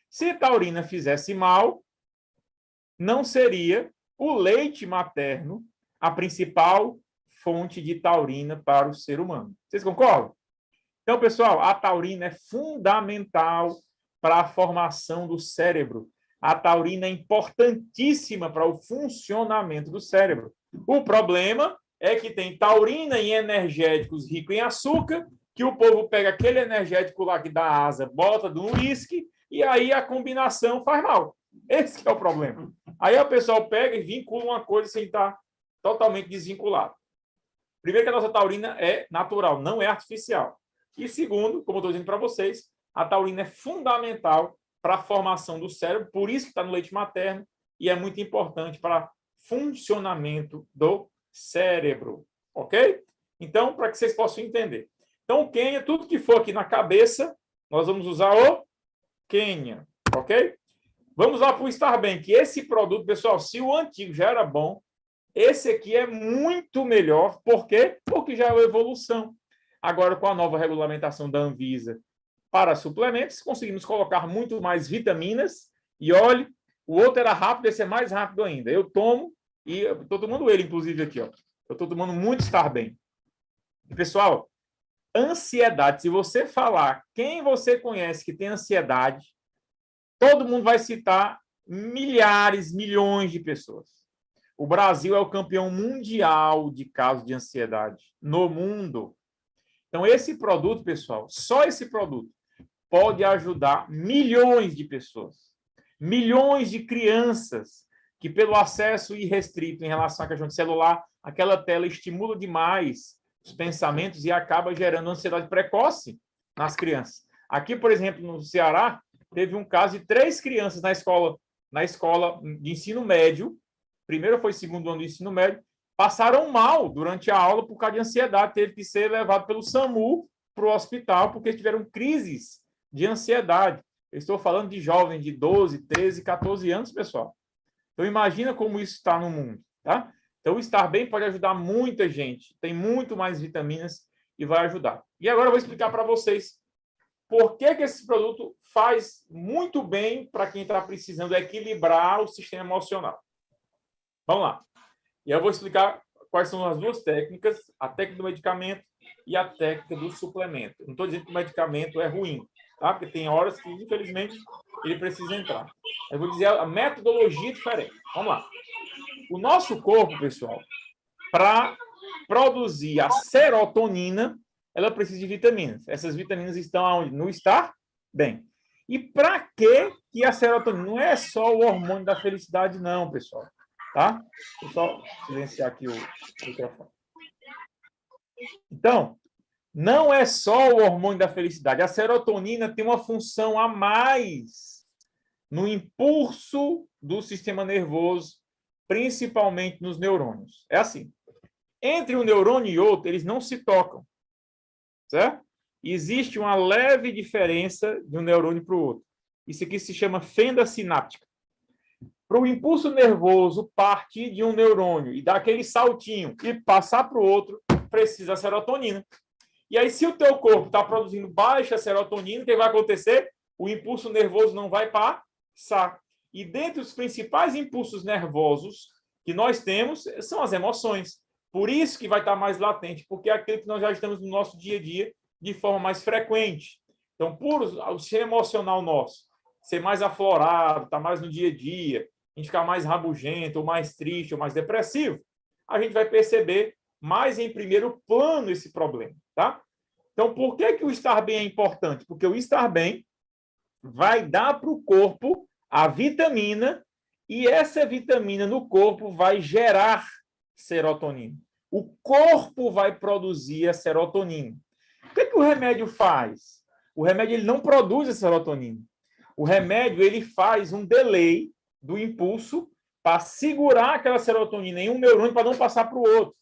Se taurina fizesse mal, não seria o leite materno a principal fonte de taurina para o ser humano. Vocês concordam? Então, pessoal, a taurina é fundamental para a formação do cérebro. A taurina é importantíssima para o funcionamento do cérebro. O problema é que tem taurina em energéticos ricos em açúcar, que o povo pega aquele energético lá que dá asa, bota no uísque, e aí a combinação faz mal. Esse é o problema. Aí o pessoal pega e vincula uma coisa sem estar totalmente desvinculado. Primeiro que a nossa taurina é natural, não é artificial. E segundo, como eu estou dizendo para vocês, a taurina é fundamental para a formação do cérebro, por isso que está no leite materno, e é muito importante para funcionamento do cérebro, ok? Então, para que vocês possam entender. Então, o quênia, tudo que for aqui na cabeça, nós vamos usar o quênia, ok? Vamos lá para o Starbank. Esse produto, pessoal, se o antigo já era bom, esse aqui é muito melhor. Por quê? Porque já é uma evolução. Agora, com a nova regulamentação da Anvisa para suplementos, conseguimos colocar muito mais vitaminas. E olhe, o outro era rápido, esse é mais rápido ainda. Eu tomo, e estou tomando ele, inclusive, aqui. Ó. Eu estou tomando muito Starbank. E, pessoal, ansiedade. Se você falar quem você conhece que tem ansiedade, todo mundo vai citar milhares, milhões de pessoas. O Brasil é o campeão mundial de casos de ansiedade no mundo. Então, esse produto, pessoal, só esse produto pode ajudar milhões de pessoas, milhões de crianças que, pelo acesso irrestrito em relação à questão de celular, aquela tela estimula demais os pensamentos e acaba gerando ansiedade precoce nas crianças. Aqui, por exemplo, no Ceará, teve um caso de 3 crianças na escola de ensino médio, primeiro foi segundo ano do ensino médio, passaram mal durante a aula por causa de ansiedade, teve que ser levado pelo SAMU para o hospital, porque tiveram crises de ansiedade. Eu estou falando de jovens de 12, 13, 14 anos, pessoal. Então, imagina como isso está no mundo, tá? Então, o Estar Bem pode ajudar muita gente. Tem muito mais vitaminas e vai ajudar. E agora eu vou explicar para vocês por que esse produto faz muito bem para quem está precisando equilibrar o sistema emocional. Vamos lá. E eu vou explicar quais são as duas técnicas, a técnica do medicamento e a técnica do suplemento. Não estou dizendo que o medicamento é ruim, tá? Porque tem horas que, infelizmente, ele precisa entrar. Eu vou dizer a metodologia diferente. Vamos lá. O nosso corpo, pessoal, para produzir a serotonina, ela precisa de vitaminas. Essas vitaminas estão onde? No Estar Bem. E para que a serotonina? Não é só o hormônio da felicidade, não, pessoal. Tá? Vou só silenciar aqui o microfone. Então, não é só o hormônio da felicidade. A serotonina tem uma função a mais no impulso do sistema nervoso, principalmente nos neurônios. É assim. Entre um neurônio e outro, eles não se tocam. Certo? Existe uma leve diferença de um neurônio para o outro. Isso aqui se chama fenda sináptica. Para o impulso nervoso partir de um neurônio e dar aquele saltinho e passar para o outro, precisa da serotonina. E aí, se o teu corpo está produzindo baixa serotonina, o que vai acontecer? O impulso nervoso não vai passar. E dentre os principais impulsos nervosos que nós temos são as emoções. Por isso que vai estar mais latente, porque é aquilo que nós já estamos no nosso dia a dia de forma mais frequente. Então, por o sistema emocional nosso ser mais aflorado, estar mais no dia a dia, a gente ficar mais rabugento, ou mais triste, ou mais depressivo, a gente vai perceber mais em primeiro plano esse problema, tá? Então, por que o Estar Bem é importante? Porque o Estar Bem vai dar para o corpo a vitamina e essa vitamina no corpo vai gerar serotonina. O corpo vai produzir a serotonina. O que o remédio faz? O remédio ele não produz a serotonina. O remédio ele faz um delay do impulso para segurar aquela serotonina em um neurônio para não passar para o outro.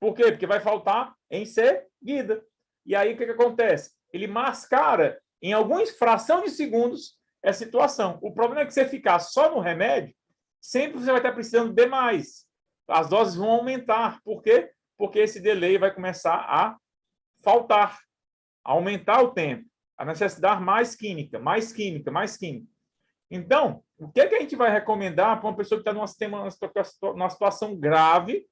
Por quê? Porque vai faltar em seguida. E aí o que acontece? Ele mascara em alguma fração de segundos essa situação. O problema é que você ficar só no remédio, sempre você vai estar precisando de mais. As doses vão aumentar. Por quê? Porque esse delay vai começar a faltar, a aumentar o tempo, a necessidade mais química, mais química, mais química. Então, o que a gente vai recomendar para uma pessoa que está numa situação grave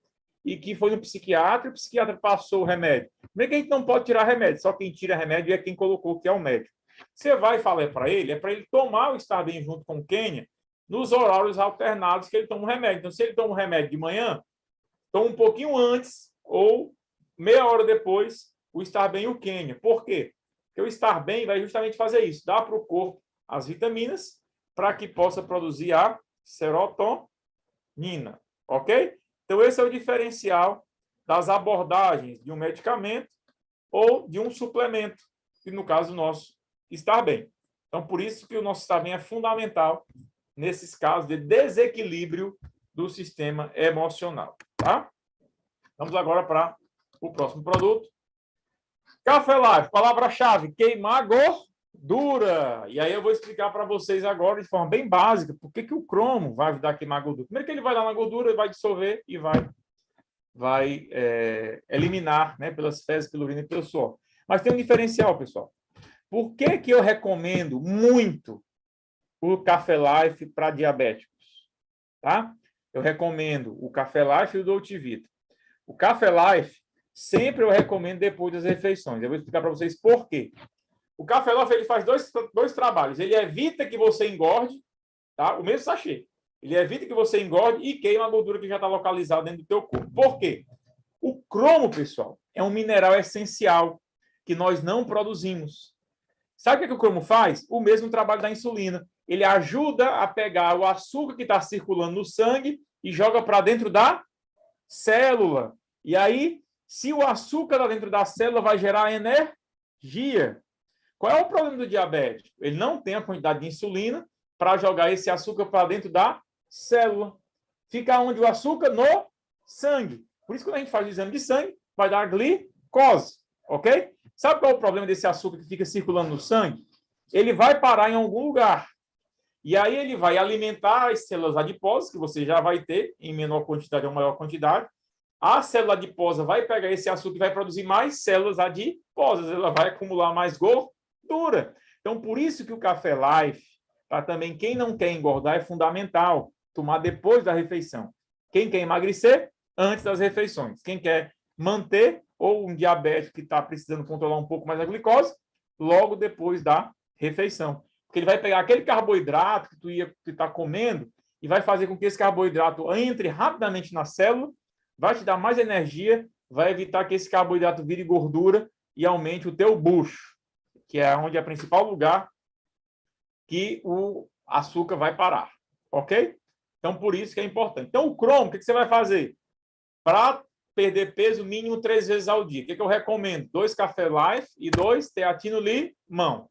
e que foi no psiquiatra, e o psiquiatra passou o remédio? Primeiro que a gente não pode tirar remédio, só quem tira remédio é quem colocou, que é o médico. Você vai falar para ele, é para ele tomar o Estar Bem junto com o Quênia nos horários alternados que ele toma o remédio. Então, se ele toma o remédio de manhã, toma um pouquinho antes ou meia hora depois o Estar Bem e o Quênia. Por quê? Porque o Estar Bem vai justamente fazer isso, dar para o corpo as vitaminas para que possa produzir a serotonina, ok? Então, esse é o diferencial das abordagens de um medicamento ou de um suplemento, que no caso nosso, Estar Bem. Então, por isso que o nosso Estar Bem é fundamental nesses casos de desequilíbrio do sistema emocional, tá? Vamos agora para o próximo produto. Café Life, palavra-chave, queimar gordura. E aí eu vou explicar para vocês agora, de forma bem básica, por que o cromo vai ajudar a queimar gordura. Primeiro que ele vai lá na gordura, vai dissolver e vai eliminar, né, pelas fezes, pela urina e pelo suor. Mas tem um diferencial, pessoal. Por que eu recomendo muito o Café Life para diabéticos? Tá? Eu recomendo o Café Life e o Dolce Vita. O Café Life, sempre eu recomendo depois das refeições. Eu vou explicar para vocês por quê. O Café Life ele faz dois trabalhos. Ele evita que você engorde, tá? O mesmo sachê. Ele evita que você engorde e queima a gordura que já está localizada dentro do teu corpo. Por quê? O cromo, pessoal, é um mineral essencial que nós não produzimos. Sabe o que o cromo faz? O mesmo trabalho da insulina. Ele ajuda a pegar o açúcar que está circulando no sangue e joga para dentro da célula. E aí, se o açúcar lá dentro da célula vai gerar energia. Qual é o problema do diabético? Ele não tem a quantidade de insulina para jogar esse açúcar para dentro da célula. Fica onde o açúcar? No sangue. Por isso, quando a gente faz o exame de sangue, vai dar glicose, ok? Sabe qual é o problema desse açúcar que fica circulando no sangue? Ele vai parar em algum lugar. E aí ele vai alimentar as células adiposas, que você já vai ter em menor quantidade ou maior quantidade. A célula adiposa vai pegar esse açúcar e vai produzir mais células adiposas. Ela vai acumular mais gordura. Então, por isso que o Café Life, para também quem não quer engordar, é fundamental tomar depois da refeição. Quem quer emagrecer, antes das refeições. Quem quer manter, ou um diabético que está precisando controlar um pouco mais a glicose, logo depois da refeição. Porque ele vai pegar aquele carboidrato que tu está comendo e vai fazer com que esse carboidrato entre rapidamente na célula, vai te dar mais energia, vai evitar que esse carboidrato vire gordura e aumente o teu bucho, que é onde é o principal lugar que o açúcar vai parar, ok? Então, por isso que é importante. Então, o cromo, o que você vai fazer? Para perder peso, mínimo 3 vezes ao dia. O que eu recomendo? 2 Café Life e 2 Teatino Limão.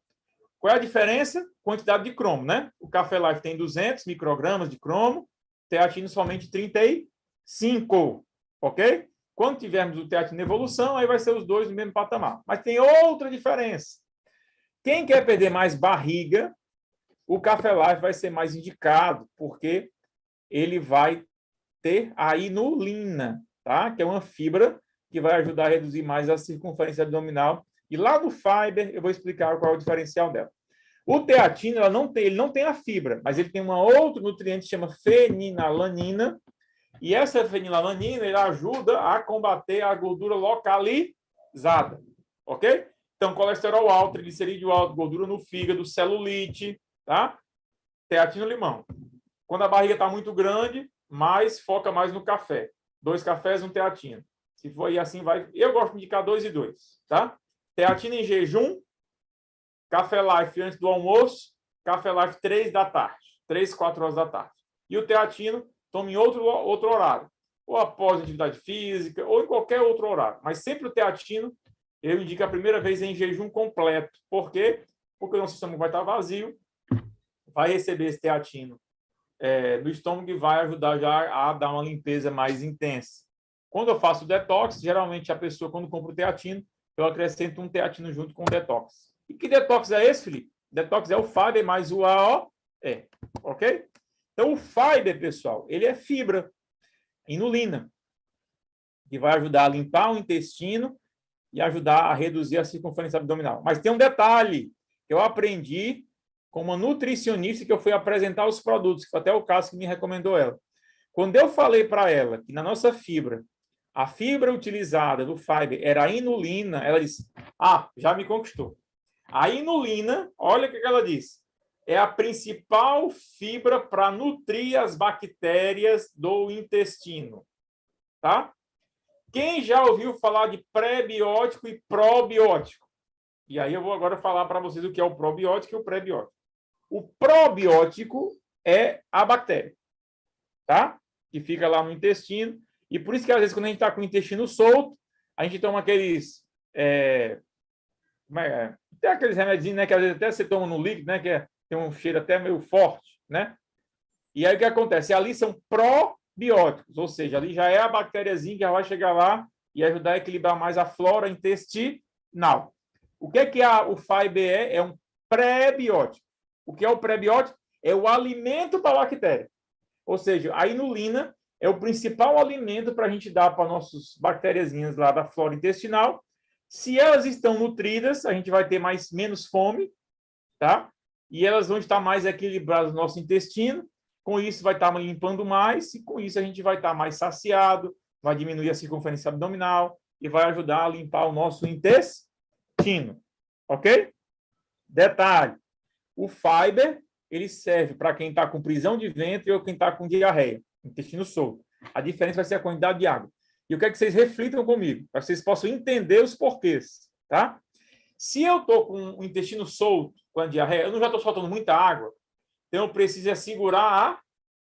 Qual é a diferença? Quantidade de cromo, né? O Café Life tem 200 microgramas de cromo, Teatino somente 35, ok? Quando tivermos o Teatino Evolução, aí vai ser os dois no mesmo patamar. Mas tem outra diferença. Quem quer perder mais barriga, o Café Life vai ser mais indicado, porque ele vai ter a inulina, tá? Que é uma fibra que vai ajudar a reduzir mais a circunferência abdominal. E lá no Fiber, eu vou explicar qual é o diferencial dela. O teatino, ele não tem a fibra, mas ele tem um outro nutriente que chama fenilalanina, e essa fenilalanina ele ajuda a combater a gordura localizada, ok? Então, colesterol alto, triglicerídeo alto, gordura no fígado, celulite, tá? Teatino limão. Quando a barriga está muito grande, foca mais no café. 2 cafés, 1 teatino. Se for aí assim, vai. Eu gosto de indicar 2 e 2, tá? Teatino em jejum, Café Life antes do almoço, Café Life 3 da tarde, 3, 4 horas da tarde. E o teatino, tome em outro horário, ou após atividade física, ou em qualquer outro horário. Mas sempre o teatino, eu indico a primeira vez em jejum completo. Por quê? Porque o nosso estômago vai estar vazio, vai receber esse teatino no estômago e vai ajudar já a dar uma limpeza mais intensa. Quando eu faço detox, geralmente a pessoa, quando compra o teatino, eu acrescento um teatino junto com o detox. E que detox é esse, Felipe? Detox é o Fiber mais o AOE, ok? Então, o Fiber, pessoal, ele é fibra, inulina, que vai ajudar a limpar o intestino e ajudar a reduzir a circunferência abdominal. Mas tem um detalhe que eu aprendi com uma nutricionista que eu fui apresentar os produtos, que foi até o caso que me recomendou ela. Quando eu falei para ela que na nossa fibra, a fibra utilizada do Fiber era a inulina, ela disse, já me conquistou. A inulina, olha o que ela disse, é a principal fibra para nutrir as bactérias do intestino. Tá? Quem já ouviu falar de pré-biótico e probiótico? E aí eu vou agora falar para vocês o que é o probiótico e o pré-biótico. O probiótico é a bactéria, tá? Que fica lá no intestino. E por isso que, às vezes, quando a gente está com o intestino solto, a gente toma aqueles... tem aqueles remédios, né? Que às vezes até você toma no líquido, né? Que tem um cheiro até meio forte, né? E aí o que acontece? Ali são probióticos, ou seja, ali já é a bactériazinha que já vai chegar lá e ajudar a equilibrar mais a flora intestinal. O que o Fiber é? É um pré-biótico. O que é o pré-biótico? É o alimento para a bactéria. Ou seja, a inulina é o principal alimento para a gente dar para nossas bactériazinhas lá da flora intestinal. Se elas estão nutridas, a gente vai ter menos fome, tá? E elas vão estar mais equilibradas no nosso intestino. Com isso, vai estar limpando mais, e com isso a gente vai estar mais saciado, vai diminuir a circunferência abdominal e vai ajudar a limpar o nosso intestino. Ok? Detalhe: o Fiber, ele serve para quem está com prisão de ventre ou quem está com diarreia, intestino solto. A diferença vai ser a quantidade de água. E eu quero que vocês reflitam comigo, para que vocês possam entender os porquês, tá? Se eu estou com o intestino solto, com a diarreia, eu não já estou soltando muita água, então eu preciso segurar a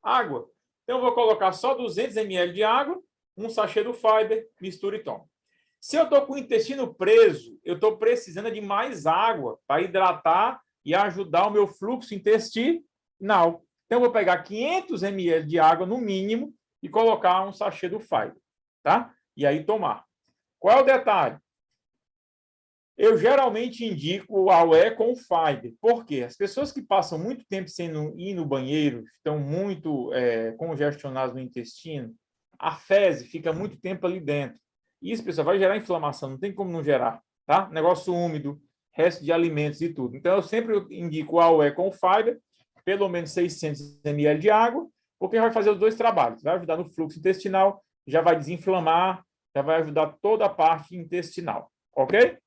água. Então eu vou colocar só 200 ml de água, um sachê do Fiber, mistura e toma. Se eu estou com o intestino preso, eu estou precisando de mais água para hidratar e ajudar o meu fluxo intestinal. Então eu vou pegar 500 ml de água no mínimo e colocar um sachê do Fiber, tá? E aí tomar. Qual é o detalhe? Eu geralmente indico o AUE com o fiber. Por quê? As pessoas que passam muito tempo sem ir no banheiro, estão muito congestionadas no intestino, a fezes fica muito tempo ali dentro. Isso, pessoal, vai gerar inflamação, não tem como não gerar, tá? Negócio úmido, resto de alimentos e tudo. Então, eu sempre indico o AUE com o fiber, pelo menos 600 ml de água, porque vai fazer os dois trabalhos. Vai ajudar no fluxo intestinal, já vai desinflamar, já vai ajudar toda a parte intestinal, ok?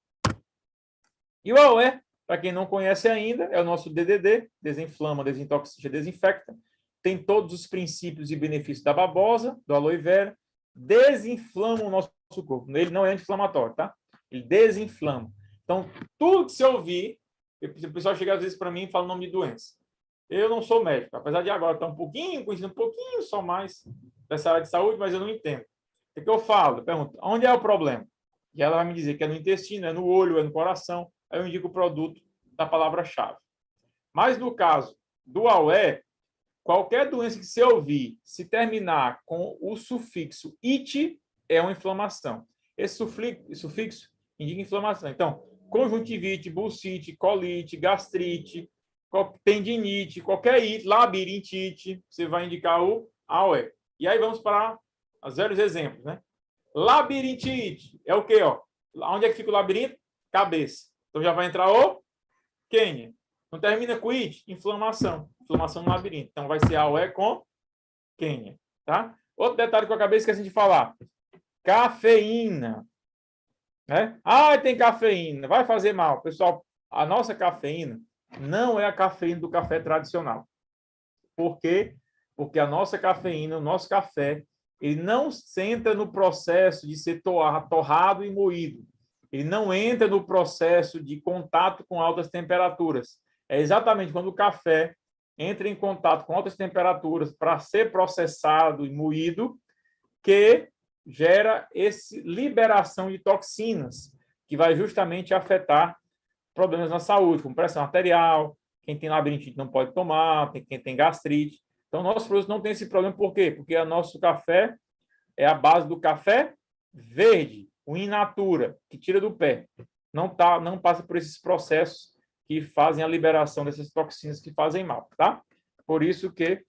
E o AOE, para quem não conhece ainda, é o nosso DDD, desinflama, desintoxica, desinfecta. Tem todos os princípios e benefícios da babosa, do aloe vera, desinflama o nosso corpo. Ele não é anti-inflamatório, tá? Ele desinflama. Então, tudo que você ouvir, o pessoal chega às vezes para mim e fala o nome de doença. Eu não sou médico, apesar de agora estar conhecendo um pouquinho só mais dessa área de saúde, mas eu não entendo. O que eu falo? Eu pergunto, onde é o problema? E ela vai me dizer que é no intestino, é no olho, é no coração. Aí eu indico o produto da palavra-chave. Mas no caso do AUE, qualquer doença que você ouvir, se terminar com o sufixo "it", é uma inflamação. Esse sufixo indica inflamação. Então, conjuntivite, bursite, colite, gastrite, tendinite, qualquer it, labirintite, você vai indicar o AUE. E aí vamos para os velhos exemplos, né? Labirintite é o quê, ó? Onde é que fica o labirinto? Cabeça. Então já vai entrar o Quênia. Não termina com it? Inflamação. Inflamação no labirinto. Então vai ser AUE com Quênia. Tá? Outro detalhe que eu acabei esquecendo de falar. Cafeína. Né? Ah, tem cafeína. Vai fazer mal. Pessoal, a nossa cafeína não é a cafeína do café tradicional. Por quê? Porque a nossa cafeína, o nosso café, ele não entra no processo de ser torrado e moído. Ele não entra no processo de contato com altas temperaturas. É exatamente quando o café entra em contato com altas temperaturas para ser processado e moído que gera essa liberação de toxinas, que vai justamente afetar problemas na saúde, como pressão arterial, quem tem labirintite não pode tomar, quem tem gastrite. Então, nossos produtos não tem esse problema. Por quê? Porque o nosso café é a base do café verde, o in natura, que tira do pé. Não passa por esses processos que fazem a liberação dessas toxinas que fazem mal, tá? Por isso que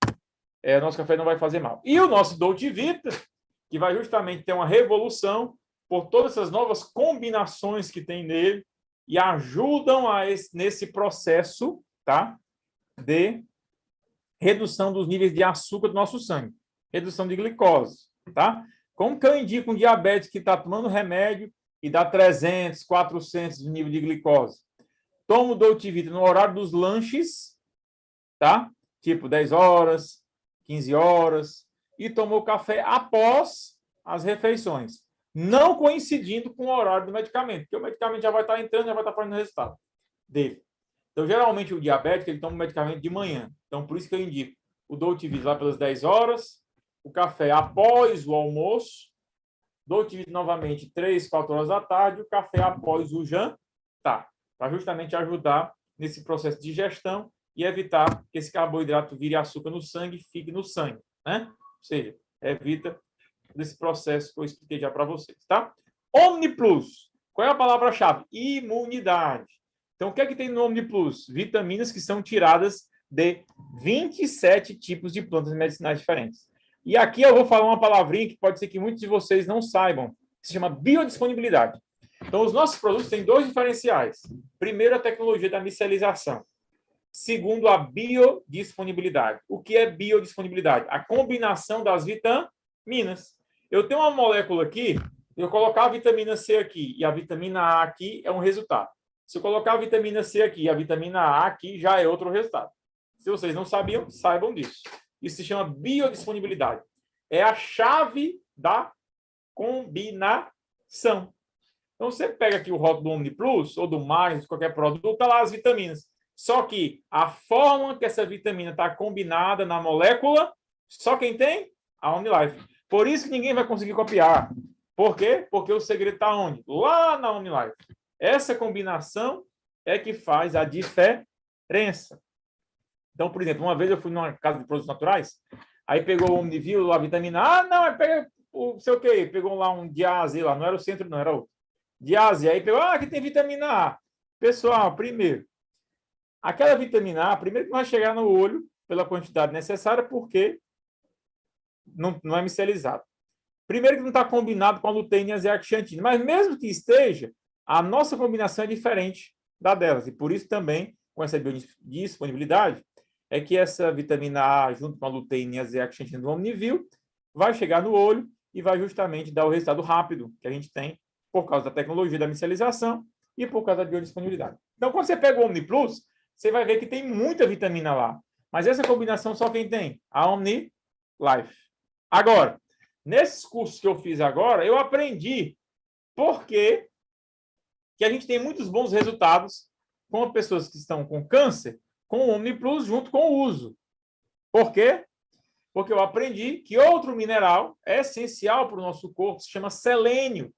o nosso café não vai fazer mal. E o nosso Dolce Vita, que vai justamente ter uma revolução por todas essas novas combinações que tem nele e ajudam nesse processo, tá? De redução dos níveis de açúcar do nosso sangue, redução de glicose, tá? Como que eu indico um diabético que está tomando remédio e dá 300, 400 de nível de glicose? Toma o Dolce Vita no horário dos lanches, tá? Tipo 10 horas, 15 horas, e toma o café após as refeições, não coincidindo com o horário do medicamento, porque o medicamento já vai estar entrando, já vai estar fazendo o resultado dele. Então, geralmente, o diabético, ele toma o medicamento de manhã. Então, por isso que eu indico o Dolce Vita lá pelas 10 horas, o café após o almoço, Dolce Vita novamente 3, 4 horas da tarde, o café após o jantar, para justamente ajudar nesse processo de digestão e evitar que esse carboidrato vire açúcar no sangue e fique no sangue, né? Ou seja, evita desse processo que eu expliquei já para vocês, tá? Omni Plus. Qual é a palavra-chave? Imunidade. Então, o que é que tem no Omni Plus? Vitaminas que são tiradas de 27 tipos de plantas medicinais diferentes. E aqui eu vou falar uma palavrinha que pode ser que muitos de vocês não saibam, que se chama biodisponibilidade. Então, os nossos produtos têm dois diferenciais. Primeiro, a tecnologia da micelização. Segundo, a biodisponibilidade. O que é biodisponibilidade? A combinação das vitaminas. Eu tenho uma molécula aqui, eu colocar a vitamina C aqui e a vitamina A aqui é um resultado. Se eu colocar a vitamina C aqui e a vitamina A aqui, já é outro resultado. Se vocês não sabiam, saibam disso. Isso se chama biodisponibilidade. É a chave da combinação. Então, você pega aqui o rótulo do Omni Plus ou do Mais, qualquer produto, está lá as vitaminas. Só que a forma que essa vitamina está combinada na molécula, só quem tem? A OmniLife. Por isso que ninguém vai conseguir copiar. Por quê? Porque o segredo está onde? Lá na OmniLife. Essa combinação é que faz a diferença. Então, por exemplo, uma vez eu fui numa casa de produtos naturais, aí pegou o Omnivil, a vitamina A, não, pega o sei o quê, pegou lá um Diase lá, não era o centro, não, era outro. de A a Z. Aí pegou, aqui tem vitamina A. Pessoal, primeiro, aquela vitamina A, primeiro que não vai chegar no olho pela quantidade necessária, porque não é micelizável. Primeiro que não está combinado com a luteína e a zeaxantina, mas mesmo que esteja, a nossa combinação é diferente da delas, e por isso também, com essa biodisponibilidade, é que essa vitamina A, junto com a luteína e a zeaxantina do Omnivil, vai chegar no olho e vai justamente dar o resultado rápido que a gente tem por causa da tecnologia da micelização e por causa da biodisponibilidade. Então, quando você pega o OmniPlus, você vai ver que tem muita vitamina lá. Mas essa combinação só quem tem? A OmniLife. Agora, nesses cursos que eu fiz agora, eu aprendi por que a gente tem muitos bons resultados com pessoas que estão com câncer, com o OmniPlus junto com o uso. Por quê? Porque eu aprendi que outro mineral é essencial para o nosso corpo, se chama selênio.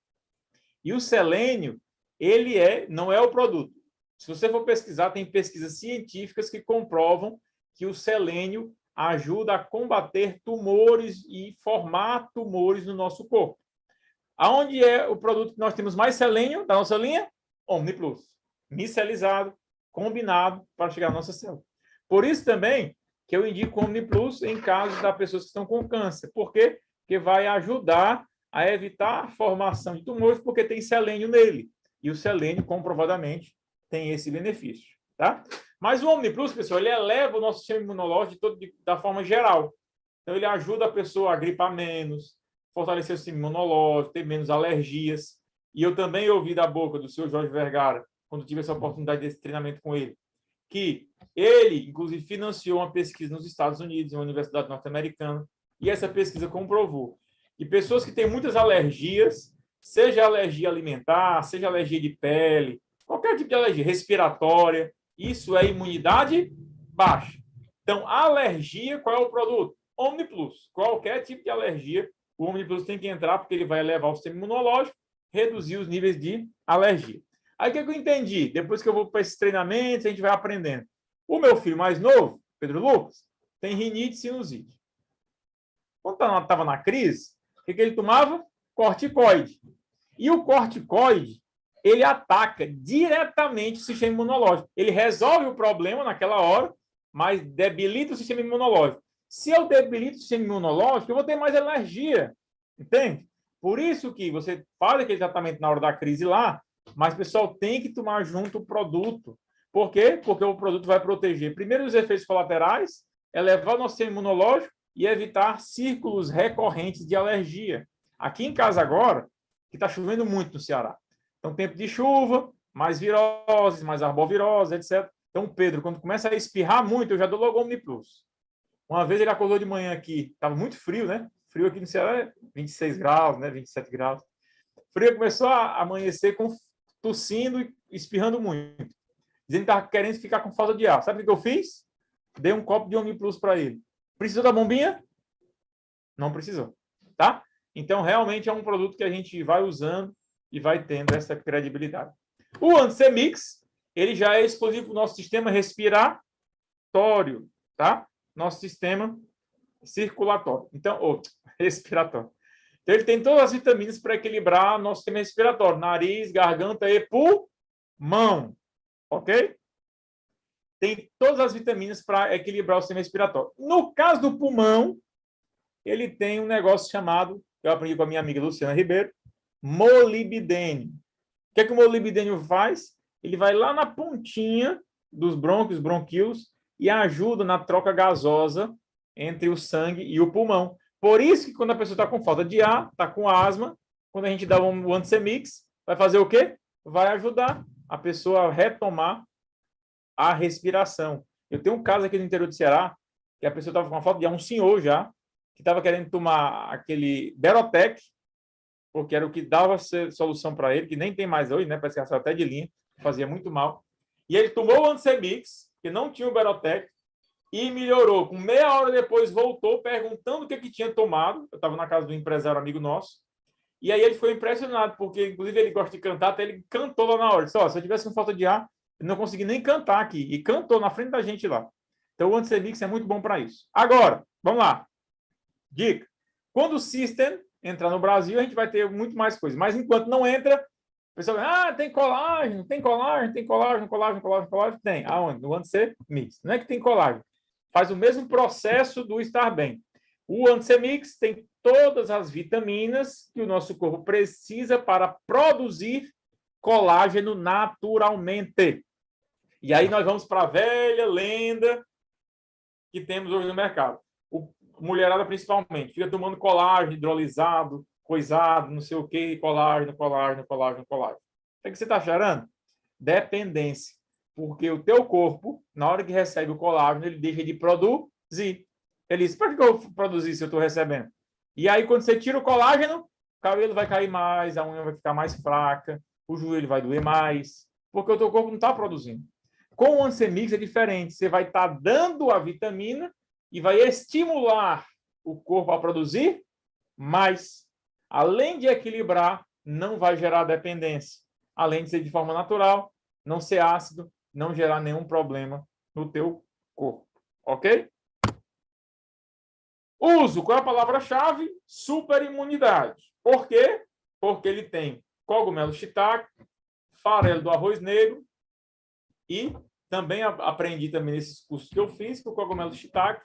E o selênio, ele não é o produto. Se você for pesquisar, tem pesquisas científicas que comprovam que o selênio ajuda a combater tumores e formar tumores no nosso corpo. Aonde é o produto que nós temos mais selênio da nossa linha? OmniPlus. Micelizado, combinado para chegar à nossa célula. Por isso também que eu indico o OmniPlus em casos das pessoas que estão com câncer. Por quê? Porque vai ajudar a evitar a formação de tumores, porque tem selênio nele. E o selênio, comprovadamente, tem esse benefício. Tá? Mas o OmniPlus, pessoal, ele eleva o nosso sistema imunológico da forma geral. Então, ele ajuda a pessoa a gripar menos, fortalecer o sistema imunológico, ter menos alergias. E eu também ouvi da boca do senhor Jorge Vergara, quando tive essa oportunidade desse treinamento com ele, que ele, inclusive, financiou uma pesquisa nos Estados Unidos, em uma universidade norte-americana, e essa pesquisa comprovou que pessoas que têm muitas alergias, seja alergia alimentar, seja alergia de pele, qualquer tipo de alergia respiratória, isso é imunidade baixa. Então, a alergia, qual é o produto? OmniPlus. Qualquer tipo de alergia, o OmniPlus tem que entrar, porque ele vai elevar o sistema imunológico, reduzir os níveis de alergia. Aí o que eu entendi? Depois que eu vou para esses treinamentos, a gente vai aprendendo. O meu filho mais novo, Pedro Lucas, tem rinite e sinusite. Quando estava na crise, o que ele tomava? Corticoide. E o corticoide, ele ataca diretamente o sistema imunológico. Ele resolve o problema naquela hora, mas debilita o sistema imunológico. Se eu debilito o sistema imunológico, eu vou ter mais alergia. Entende? Por isso que você faz aquele tratamento na hora da crise lá, mas o pessoal tem que tomar junto o produto. Por quê? Porque o produto vai proteger, primeiro, os efeitos colaterais, elevar o nosso sistema imunológico e evitar círculos recorrentes de alergia. Aqui em casa agora, que está chovendo muito no Ceará. Então, tempo de chuva, mais viroses, mais arbovirose, etc. Então, Pedro, quando começa a espirrar muito, eu já dou logo OmniPlus. Uma vez ele acordou de manhã aqui, estava muito frio, né? Frio aqui no Ceará é 26 graus, né? 27 graus. Frio começou a amanhecer tossindo e espirrando muito. Dizendo que estava querendo ficar com falta de ar. Sabe o que eu fiz? Dei um copo de OmniPlus para ele. Precisou da bombinha? Não precisou. Tá? Então, realmente é um produto que a gente vai usando e vai tendo essa credibilidade. O Antisemix, ele já é exclusivo para o nosso sistema respiratório, tá? Nosso sistema circulatório. Então, respiratório. Então, ele tem todas as vitaminas para equilibrar nosso sistema respiratório. Nariz, garganta e pulmão. Ok? Tem todas as vitaminas para equilibrar o sistema respiratório. No caso do pulmão, ele tem um negócio chamado, que eu aprendi com a minha amiga Luciana Ribeiro, molibdênio. O que é que o molibdênio faz? Ele vai lá na pontinha dos brônquios, bronquíolos, e ajuda na troca gasosa entre o sangue e o pulmão. Por isso que quando a pessoa está com falta de ar, está com asma, quando a gente dá o Antisemix, vai fazer o quê? Vai ajudar a pessoa a retomar a respiração. Eu tenho um caso aqui no interior do Ceará, que a pessoa estava com uma falta de ar, um senhor já, que estava querendo tomar aquele Berotec, porque era o que dava solução para ele, que nem tem mais hoje, né? Parece que saiu até de linha, fazia muito mal. E ele tomou o Antisemix, que não tinha o Berotec, e melhorou. Com meia hora depois, voltou perguntando o que tinha tomado. Eu estava na casa do empresário amigo nosso. E aí ele foi impressionado, porque, inclusive, ele gosta de cantar, até ele cantou lá na hora. Disse, se eu tivesse com falta de ar, eu não consegui nem cantar aqui. E cantou na frente da gente lá. Então, o Antisemix é muito bom para isso. Agora, vamos lá. Dica. Quando o System entrar no Brasil, a gente vai ter muito mais coisas. Mas, enquanto não entra, O pessoal, tem colágeno, tem colágeno, tem colágeno, colágeno, colágeno, colágeno. Tem. Aonde? No Anticemix. Não é que tem colágeno. Faz o mesmo processo do Estar Bem. O Anticemix tem todas as vitaminas que o nosso corpo precisa para produzir colágeno naturalmente. E aí nós vamos para a velha lenda que temos hoje no mercado. Mulherada, principalmente, fica tomando colágeno hidrolisado, coisado, não sei o que, colágeno, colágeno, colágeno, colágeno. O que você está cheirando? Dependência. Porque o teu corpo, na hora que recebe o colágeno, ele deixa de produzir. Ele diz, para que eu vou produzir se eu estou recebendo? E aí, quando você tira o colágeno, o cabelo vai cair mais, a unha vai ficar mais fraca, o joelho vai doer mais, porque o teu corpo não está produzindo. Com o Anticemix é diferente. Você vai estar dando a vitamina e vai estimular o corpo a produzir mais. Além de equilibrar, não vai gerar dependência. Além de ser de forma natural, não ser ácido, não gerar nenhum problema no teu corpo. Ok? Uso, qual é a palavra-chave? Superimunidade. Por quê? Porque ele tem cogumelo shiitake, farelo do arroz negro e também aprendi também nesses cursos que eu fiz que o cogumelo shiitake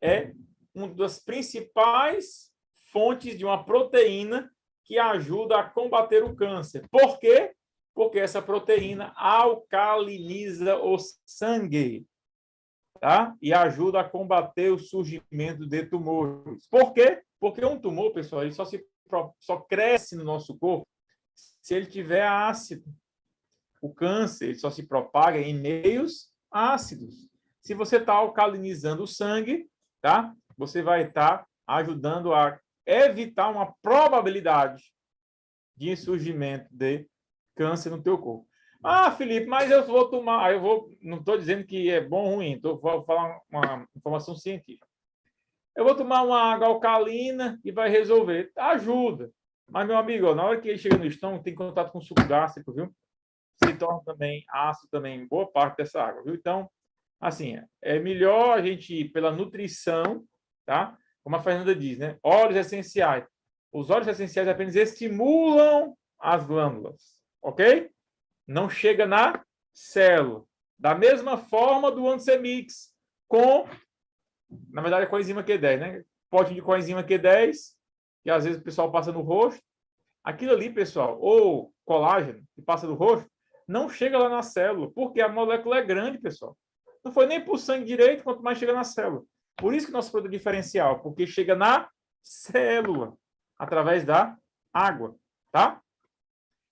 é uma das principais fontes de uma proteína que ajuda a combater o câncer. Por quê? Porque essa proteína alcaliniza o sangue, tá? E ajuda a combater o surgimento de tumores. Por quê? Porque um tumor, pessoal, ele só cresce no nosso corpo se ele tiver ácido. O câncer ele só se propaga em meios ácidos. Se você está alcalinizando o sangue, tá? Você vai estar ajudando a evitar uma probabilidade de surgimento de câncer no teu corpo. Felipe, mas eu vou tomar... não estou dizendo que é bom ou ruim, vou falar uma informação científica. Eu vou tomar uma água alcalina e vai resolver. Ajuda. Mas, meu amigo, na hora que ele chega no estômago, tem contato com o suco gástrico, viu? Se torna também ácido também boa parte dessa água, viu? Então, assim, é melhor a gente ir pela nutrição, tá? Como a Fernanda diz, né? Óleos essenciais. Os óleos essenciais apenas estimulam as glândulas, ok? Não chega na célula. Da mesma forma do Anticemix, na verdade, é coenzima Q10, né? Pote de coenzima Q10, que às vezes o pessoal passa no rosto. Aquilo ali, pessoal, ou colágeno, que passa no rosto, não chega lá na célula, porque a molécula é grande, pessoal. Não foi nem para o sangue direito, quanto mais chega na célula. Por isso que nosso produto é diferencial, porque chega na célula, através da água, tá?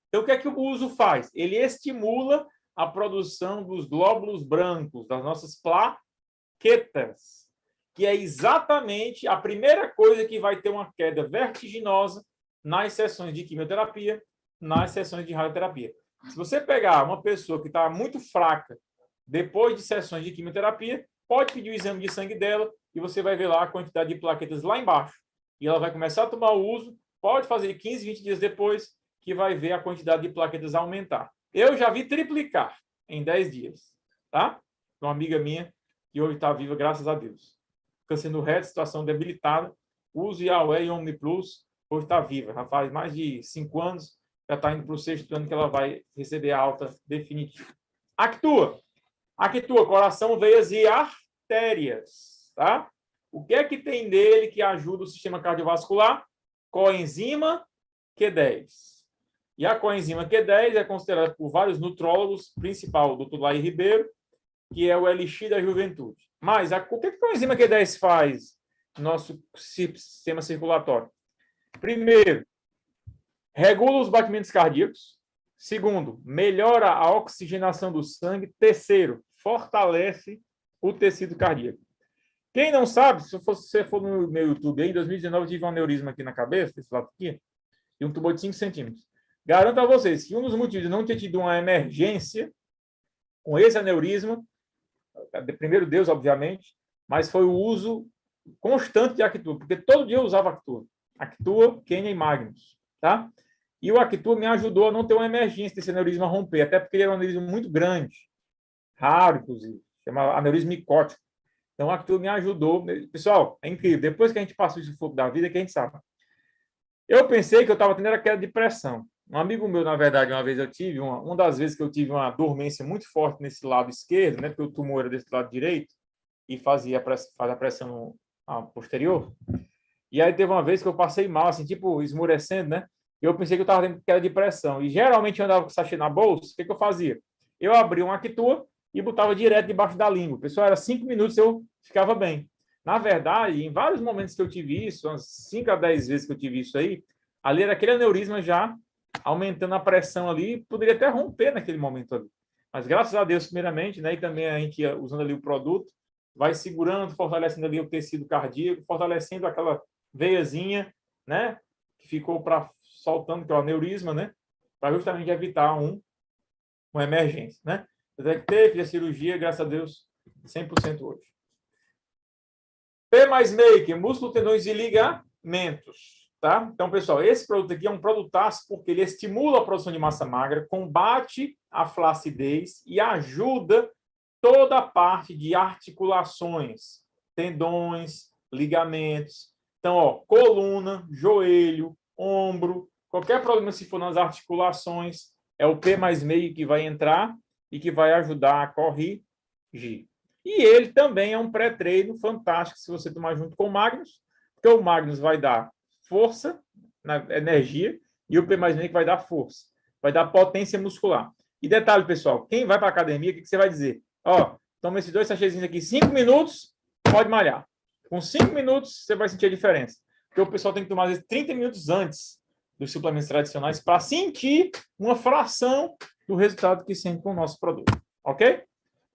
Então, o que é que o uso faz? Ele estimula a produção dos glóbulos brancos, das nossas plaquetas, que é exatamente a primeira coisa que vai ter uma queda vertiginosa nas sessões de quimioterapia, nas sessões de radioterapia. Se você pegar uma pessoa que está muito fraca depois de sessões de quimioterapia, pode pedir o exame de sangue dela e você vai ver lá a quantidade de plaquetas lá embaixo. E ela vai começar a tomar o uso, pode fazer 15, 20 dias depois, que vai ver a quantidade de plaquetas aumentar. Eu já vi triplicar em 10 dias, tá? Uma amiga minha que hoje está viva, graças a Deus. Câncer no reto, situação debilitada, uso IAUE e OmniPlus, hoje está viva. Já faz mais de 5 anos, já está indo para o 6º ano que ela vai receber a alta definitiva. Actua. Actua, coração, veias e artérias, tá? O que é que tem nele que ajuda o sistema cardiovascular? Coenzima Q10. E a coenzima Q10 é considerada por vários nutrólogos, principal, o Dr. Laí Ribeiro, que é o elixir da juventude. Mas o que a coenzima Q10 faz no nosso sistema circulatório? Primeiro, regula os batimentos cardíacos. Segundo, melhora a oxigenação do sangue. Terceiro, fortalece o tecido cardíaco. Quem não sabe, se você for no meu YouTube, em 2019 eu tive um aneurisma aqui na cabeça, desse lado aqui, e um tumor de 5 centímetros. Garanto a vocês que um dos motivos de não ter tido uma emergência com esse aneurisma, primeiro Deus, obviamente, mas foi o uso constante de Actua, porque todo dia eu usava Actua. Actua, Kenya e Magnus, tá? E o Actua me ajudou a não ter uma emergência desse aneurisma romper, até porque ele era um aneurisma muito grande, raro, inclusive, chama aneurisma micótico. Então, o Actua me ajudou. Pessoal, é incrível. Depois que a gente passou esse fogo da vida, que a gente sabe. Eu pensei que eu estava tendo aquela depressão. Um amigo meu, na verdade, uma vez eu tive, uma das vezes que eu tive uma dormência muito forte nesse lado esquerdo, né? Porque o tumor era desse lado direito e faz a pressão posterior. E aí teve uma vez que eu passei mal, assim, tipo, esmurecendo, né? E eu pensei que eu estava tendo queda de pressão. E geralmente eu andava com sachê na bolsa, o que eu fazia? Eu abria uma Actua e botava direto debaixo da língua. Pessoal, era 5 minutos eu ficava bem. Na verdade, em vários momentos que eu tive isso, umas 5 a 10 vezes que eu tive isso aí, ali era aquele aneurisma já aumentando a pressão ali, poderia até romper naquele momento ali. Mas graças a Deus, primeiramente, né? E também a gente usando ali o produto, vai segurando, fortalecendo ali o tecido cardíaco, fortalecendo aquela veiazinha, né? Que ficou para soltando, que é o aneurisma, né? Para justamente evitar uma emergência, né? Detectei, fiz a cirurgia, graças a Deus, 100% hoje. P mais Make, músculo, tendões e ligamentos, tá? Então, pessoal, esse produto aqui é um produtaço porque ele estimula a produção de massa magra, combate a flacidez e ajuda toda a parte de articulações, tendões, ligamentos. Então, ó, coluna, joelho, ombro, qualquer problema se for nas articulações, é o P mais meio que vai entrar e que vai ajudar a corrigir. E ele também é um pré-treino fantástico se você tomar junto com o Magnus, porque o Magnus vai dar força, energia, e o P mais meio que vai dar força, vai dar potência muscular. E detalhe, pessoal, quem vai para a academia, o que você vai dizer? Ó, toma esses 2 sachêzinhos aqui, 5 minutos, pode malhar. Com 5 minutos, você vai sentir a diferença. Porque o pessoal tem que tomar, às vezes, 30 minutos antes dos suplementos tradicionais para sentir uma fração do resultado que sente com o nosso produto. Ok?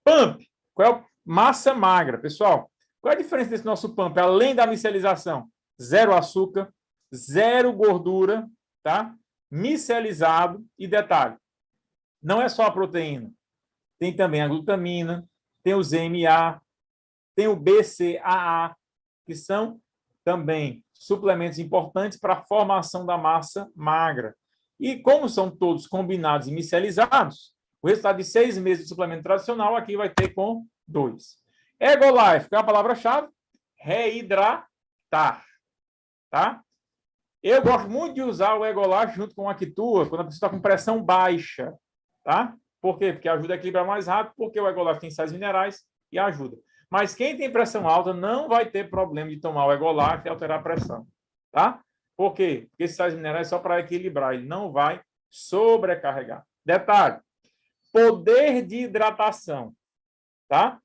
Pump. Qual é a massa magra, pessoal? Qual é a diferença desse nosso pump? Além da micelização, 0 açúcar, 0 gordura, tá? Micelizado e detalhe, não é só a proteína. Tem também a glutamina, tem o ZMA, tem o BCAA, que são também suplementos importantes para a formação da massa magra. E como são todos combinados e micelizados, o resultado de 6 meses de suplemento tradicional aqui vai ter com 2. Egolife, que é a palavra-chave? Reidratar. Tá? Eu gosto muito de usar o Egolife junto com a Actua quando a pessoa está com pressão baixa. Tá? Por quê? Porque ajuda a equilibrar mais rápido, porque o Egolife tem sais minerais e ajuda. Mas quem tem pressão alta não vai ter problema de tomar o Egolife e alterar a pressão. Tá? Por quê? Porque esses sais minerais é só para equilibrar, ele não vai sobrecarregar. Detalhe, poder de hidratação. Tá?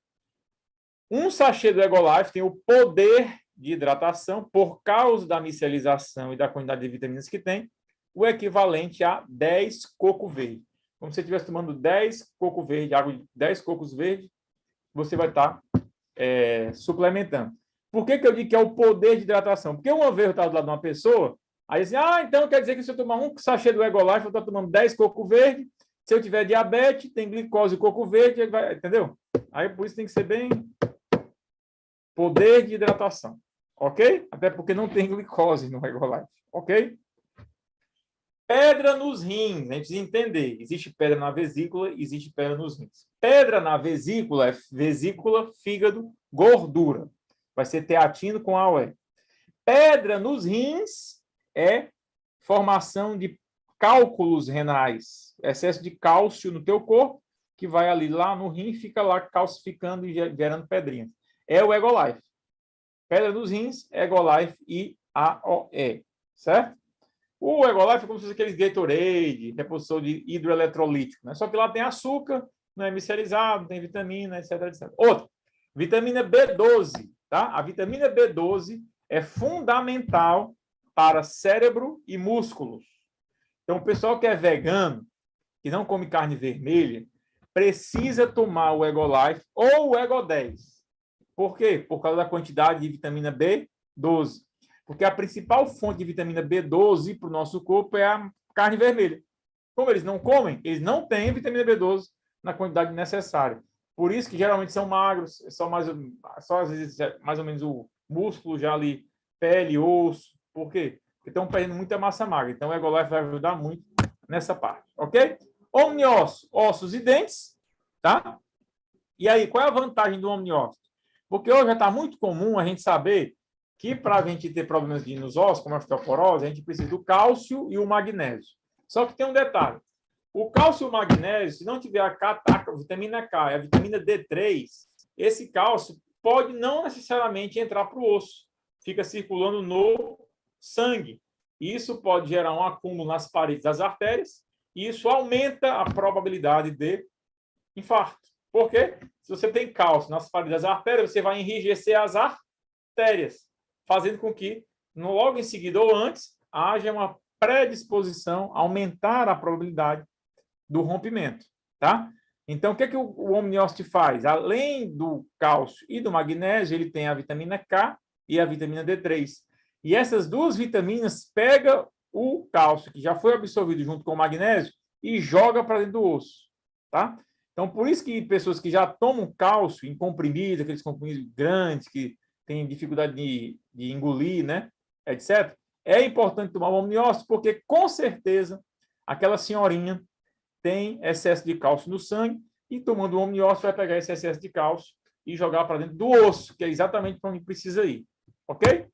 Um sachê do Egolife tem o poder de hidratação, por causa da micelização e da quantidade de vitaminas que tem, o equivalente a 10 coco verde. Como se você estivesse tomando 10 coco verde, água de 10 cocos verdes, você vai estar suplementando. Por que eu digo que é o poder de hidratação? Porque uma vez eu estava do lado de uma pessoa, aí assim, então quer dizer que se eu tomar um sachê do Egolife, eu estou tomando 10 coco verde, se eu tiver diabetes, tem glicose e coco verde, vai, entendeu? Aí por isso tem que ser bem poder de hidratação, ok? Até porque não tem glicose no Egolife, ok? Pedra nos rins, a gente precisa entender. Existe pedra na vesícula, existe pedra nos rins. Pedra na vesícula é vesícula, fígado, gordura. Vai ser teatino com AOE. Pedra nos rins é formação de cálculos renais, excesso de cálcio no teu corpo, que vai ali lá no rim, fica lá calcificando e gerando pedrinhas. É o Egolife. Pedra nos rins, Egolife e AOE, certo? O Egolife é como se fosse aqueles Gatorade, reposição de hidroeletrolítico, né? Só que lá tem açúcar, não é micelizado, tem vitamina, etc, etc. Outra, vitamina B12, tá? A vitamina B12 é fundamental para cérebro e músculos. Então, o pessoal que é vegano, que não come carne vermelha, precisa tomar o Egolife ou o Ego10. Por quê? Por causa da quantidade de vitamina B12. Porque a principal fonte de vitamina B12 para o nosso corpo é a carne vermelha. Como eles não comem, eles não têm vitamina B12 na quantidade necessária. Por isso que geralmente são magros, só às vezes mais ou menos o músculo já ali, pele, osso. Por quê? Porque estão perdendo muita massa magra. Então o Egolife vai ajudar muito nessa parte, ok? Omniócio, ossos e dentes, tá? E aí, qual é a vantagem do omniócio? Porque hoje já está muito comum a gente saber que para a gente ter problemas nos ossos, como a osteoporose, a gente precisa do cálcio e o magnésio. Só que tem um detalhe. O cálcio e o magnésio, se não tiver a vitamina K e a vitamina D3, esse cálcio pode não necessariamente entrar para o osso. Fica circulando no sangue. Isso pode gerar um acúmulo nas paredes das artérias e isso aumenta a probabilidade de infarto. Por quê? Se você tem cálcio nas paredes das artérias, você vai enrijecer as artérias, fazendo com que, logo em seguida ou antes, haja uma predisposição a aumentar a probabilidade do rompimento, tá? Então, o que o Omniócito faz? Além do cálcio e do magnésio, ele tem a vitamina K e a vitamina D3. E essas duas vitaminas pegam o cálcio, que já foi absorvido junto com o magnésio, e joga para dentro do osso, tá? Então, por isso que pessoas que já tomam cálcio em comprimidos, aqueles comprimidos grandes, que têm dificuldade de engolir, né, etc., é importante tomar o Omniócito, porque, com certeza, aquela senhorinha tem excesso de cálcio no sangue e, tomando o Omniócito, vai pegar esse excesso de cálcio e jogar para dentro do osso, que é exatamente para onde precisa ir. Ok?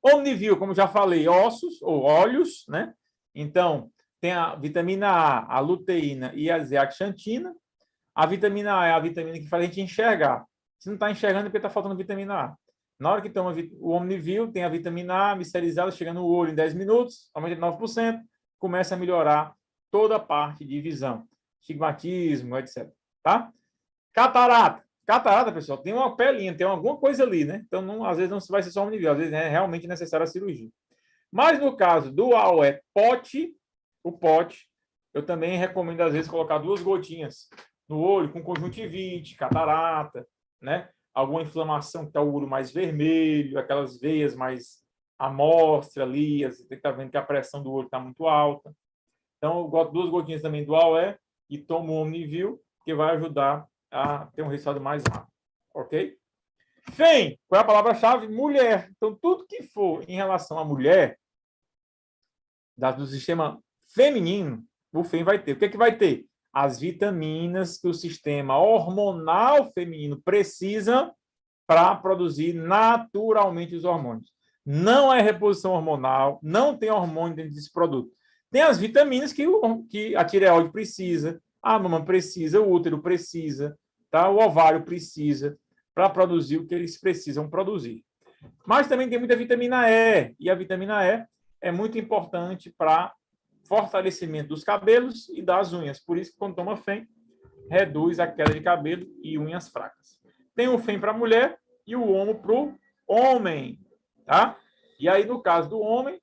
Omnivil, como já falei, ossos ou óleos, né? Então, tem a vitamina A, a luteína e a zeaxantina. A vitamina A é a vitamina que faz a gente enxergar. Se não está enxergando, é porque está faltando vitamina A. Na hora que toma o Omnivil, tem a vitamina A micerizada, chegando no olho em 10 minutos, aumenta de 9%, começa a melhorar toda a parte de visão, estigmatismo, etc. Tá? Catarata. Catarata, pessoal, tem uma pelinha, tem alguma coisa ali, né? Então, não, às vezes não vai ser só Omnivil, às vezes é realmente necessária a cirurgia. Mas no caso do AOE pote, o pote, eu também recomendo, às vezes, colocar 2 gotinhas no olho com conjuntivite, catarata, né? Alguma inflamação que está o olho mais vermelho, aquelas veias mais à mostra ali, você está vendo que a pressão do olho está muito alta. Então, eu boto 2 gotinhas também do AOE e tomo o Omnivil, que vai ajudar a ter um resultado mais rápido. Ok? FEM, qual é a palavra-chave? Mulher. Então, tudo que for em relação à mulher, do sistema feminino, o FEM vai ter. O que vai ter? As vitaminas que o sistema hormonal feminino precisa para produzir naturalmente os hormônios. Não é reposição hormonal, não tem hormônio dentro desse produto. Tem as vitaminas que a tireoide precisa, a mama precisa, o útero precisa, tá? O ovário precisa para produzir o que eles precisam produzir. Mas também tem muita vitamina E, e a vitamina E é muito importante para fortalecimento dos cabelos e das unhas. Por isso que quando toma FEM, reduz a queda de cabelo e unhas fracas. Tem o FEM para a mulher e o OMO para o homem, tá? E aí, no caso do homem,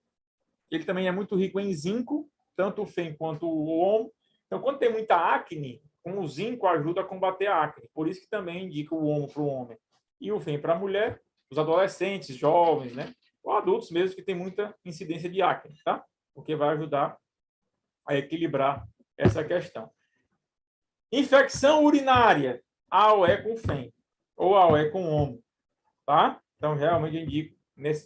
ele também é muito rico em zinco, tanto o FEM quanto o OMO. Então, quando tem muita acne, com o zinco ajuda a combater a acne. Por isso que também indica o OMO para o homem. E o FEM para a mulher, os adolescentes, jovens, né? Ou adultos mesmo, que tem muita incidência de acne, tá? Porque vai ajudar a equilibrar essa questão. Infecção urinária, AOE com FEM, ou AOE com OMO, tá? Então, realmente eu indico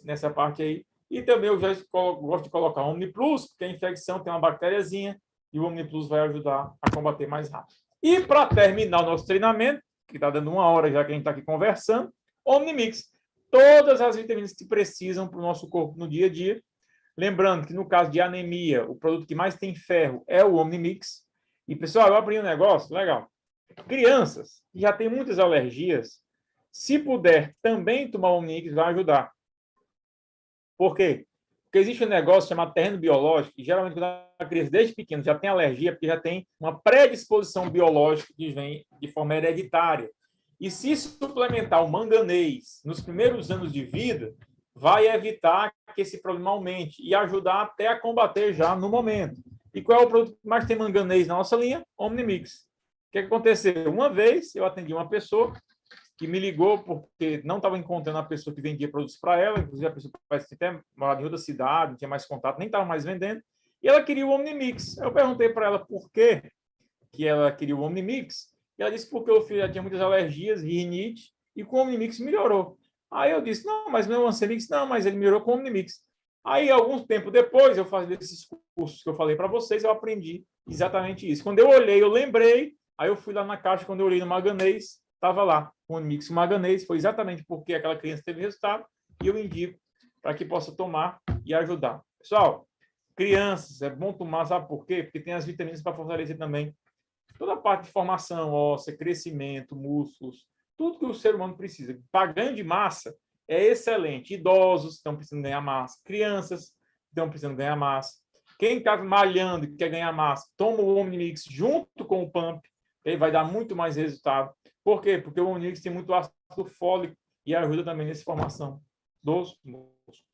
nessa parte aí. E também eu já gosto de colocar o OmniPlus, porque a infecção tem uma bactériazinha e o OmniPlus vai ajudar a combater mais rápido. E para terminar o nosso treinamento, que está dando 1 hora já que a gente está aqui conversando, Omnimix. Todas as vitaminas que precisam para o nosso corpo no dia a dia. Lembrando que no caso de anemia, o produto que mais tem ferro é o Omnimix. E, pessoal, eu aprendi um negócio legal. Crianças que já têm muitas alergias, se puder também tomar o Omnimix, vai ajudar. Por quê? Porque existe um negócio chamado terreno biológico, que geralmente quando a criança desde pequeno já tem alergia, porque já tem uma predisposição biológica que vem de forma hereditária. E se suplementar o manganês nos primeiros anos de vida, vai evitar que esse problema aumente e ajudar até a combater já no momento. E qual é o produto que mais tem manganês na nossa linha? Omnimix. O que aconteceu? Uma vez eu atendi uma pessoa que me ligou porque não estava encontrando a pessoa que vendia produtos para ela, inclusive a pessoa parece até morava em outra cidade, não tinha mais contato, nem estava mais vendendo, e ela queria o Omnimix. Eu perguntei para ela por que ela queria o Omnimix, e ela disse porque o filho já tinha muitas alergias, rinite, e com o Omnimix melhorou. Aí eu disse, não, mas não é o Ansemix, não, mas ele melhorou com o Omnimix. Aí, algum tempo depois, eu fazia esses cursos que eu falei para vocês, eu aprendi exatamente isso. Quando eu olhei, eu lembrei, aí eu fui lá na caixa, quando eu olhei no manganês, estava lá, o Omnimix manganês, foi exatamente porque aquela criança teve resultado, e eu indico para que possa tomar e ajudar. Pessoal, Crianças, é bom tomar, sabe por quê? Porque tem as vitaminas para fortalecer também toda a parte de formação óssea, crescimento, músculos, tudo que o ser humano precisa. Para ganho de massa, é excelente. Idosos estão precisando ganhar massa, crianças estão precisando ganhar massa. Quem está malhando e quer ganhar massa, toma o Omnimix junto com o Pump, que aí vai dar muito mais resultado. Por quê? Porque o Omnimix tem muito ácido fólico e ajuda também nessa formação dos músculos.